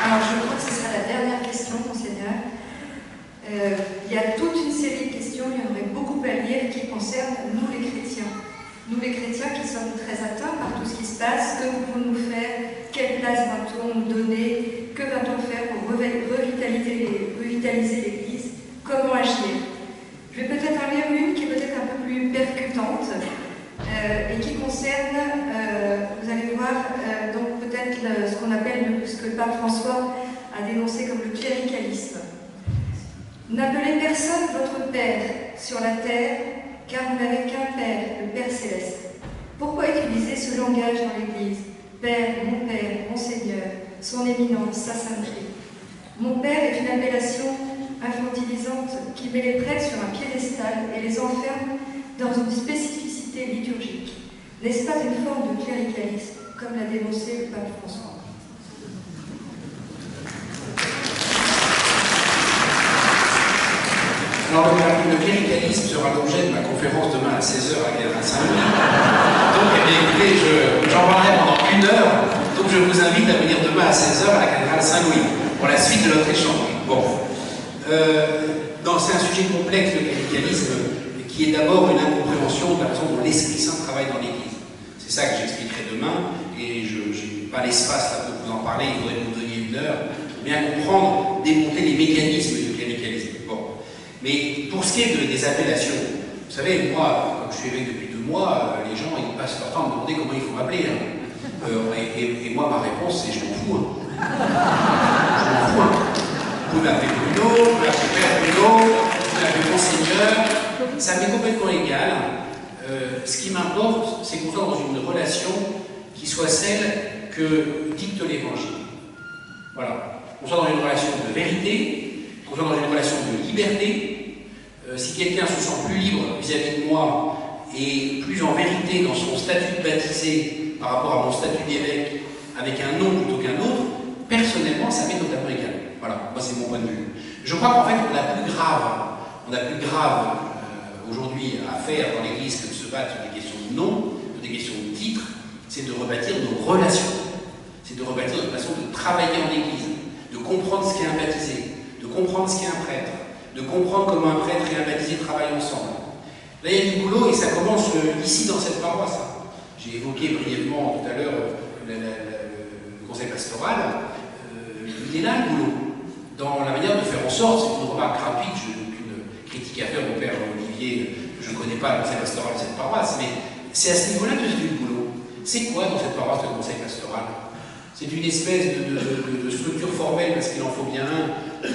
Alors, je crois que ce sera la dernière question, Monseigneur. Il y a toute une série de questions, il y en aurait beaucoup à lire, qui concernent nous les chrétiens. Nous les chrétiens qui sommes très atteints par tout ce qui se passe, que pouvons-nous faire, quelle place va-t-on nous donner, que va-t-on faire pour revitaliser l'Église, comment agir. Je vais peut-être en lire une qui est peut-être un peu plus percutante et qui concerne, vous allez voir, donc peut-être ce qu'on appelle, ce que le pape François a dénoncé comme le cléricalisme. N'appelez personne votre Père sur la terre, car vous n'avez qu'un Père, le Père Céleste. Pourquoi utiliser ce langage dans l'Église? Père, mon Seigneur, son éminence, sa sainteté. Mon Père est une appellation infantilisante qui met les prêtres sur un piédestal et les enferme dans une spécificité liturgique. N'est-ce pas une forme de cléricalisme, comme l'a dénoncé le pape François? Alors, le cléricalisme sera l'objet de ma conférence demain à 16h à la cathédrale Saint-Louis. Donc, écoutez, j'en parlerai pendant 1 heure. Donc, je vous invite à venir demain à 16h à la cathédrale Saint-Louis pour la suite de notre échange. Bon. C'est un sujet complexe, le cléricalisme, qui est d'abord une incompréhension de la façon dont l'Esprit Saint travaille dans l'Église. C'est ça que j'expliquerai demain, et je n'ai pas l'espace là pour vous en parler, il faudrait vous donner 1 heure pour bien comprendre, démonter les mécanismes du cléricalisme. Bon. Mais pour ce qui est des appellations, vous savez, moi, comme je suis évêque depuis 2 mois, les gens ils passent leur temps à me demander comment il faut m'appeler. Et moi, ma réponse, c'est je m'en fous. Je m'en fous. Vous m'appelez Bruno, vous m'appelez Père Bruno, vous m'appelez Monseigneur, ça m'est complètement égal. Ce qui m'importe, c'est qu'on soit dans une relation qui soit celle que dicte l'Évangile. Voilà. Qu'on soit dans une relation de vérité, qu'on soit dans une relation de liberté. Si quelqu'un se sent plus libre vis-à-vis de moi et plus en vérité dans son statut de baptisé par rapport à mon statut d'évêque avec un nom plutôt qu'un autre, personnellement, ça m'est totalement égal. Voilà, moi c'est mon point de vue. Je crois qu'en fait, on a plus grave aujourd'hui à faire dans l'Église que de se battre sur des questions de nom, des questions de titre, c'est de rebâtir nos relations. C'est de rebâtir notre façon de travailler en Église, de comprendre ce qu'est un baptisé, de comprendre ce qu'est un prêtre, de comprendre comment un prêtre et un baptisé travaillent ensemble. Là, il y a du boulot et ça commence ici dans cette paroisse. J'ai évoqué brièvement tout à l'heure le conseil pastoral. Il est là le boulot, dans la manière de faire en sorte, c'est une remarque rapide, je n'ai aucune critique à faire au père Olivier, je ne connais pas le conseil pastoral de cette paroisse, mais c'est à ce niveau-là que c'est du boulot. C'est quoi dans cette paroisse le conseil pastoral? C'est une espèce de structure formelle, parce qu'il en faut bien un, où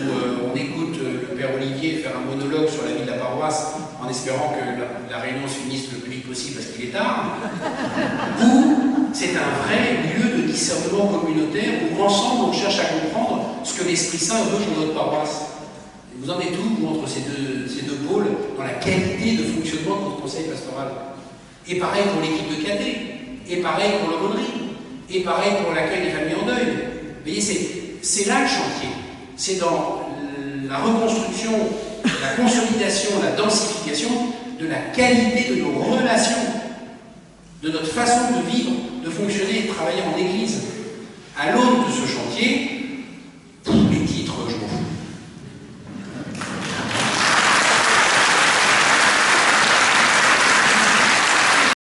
on écoute le père Olivier faire un monologue sur la vie de la paroisse en espérant que la réunion se finisse le plus vite possible parce qu'il est tard, ou c'est un vrai lieu de discernement communautaire où ensemble on cherche à comprendre ce que l'Esprit Saint veut pour notre paroisse. Et vous en êtes où entre ces deux pôles dans la qualité de fonctionnement de notre conseil pastoral? Et pareil pour l'équipe de caté, et pareil pour l'aumônerie, et pareil pour l'accueil des familles en deuil. Vous voyez, c'est là le chantier. C'est dans la reconstruction, la consolidation, la densification de la qualité de nos relations, de notre façon de vivre, de fonctionner et de travailler en Église. À l'aune de ce chantier,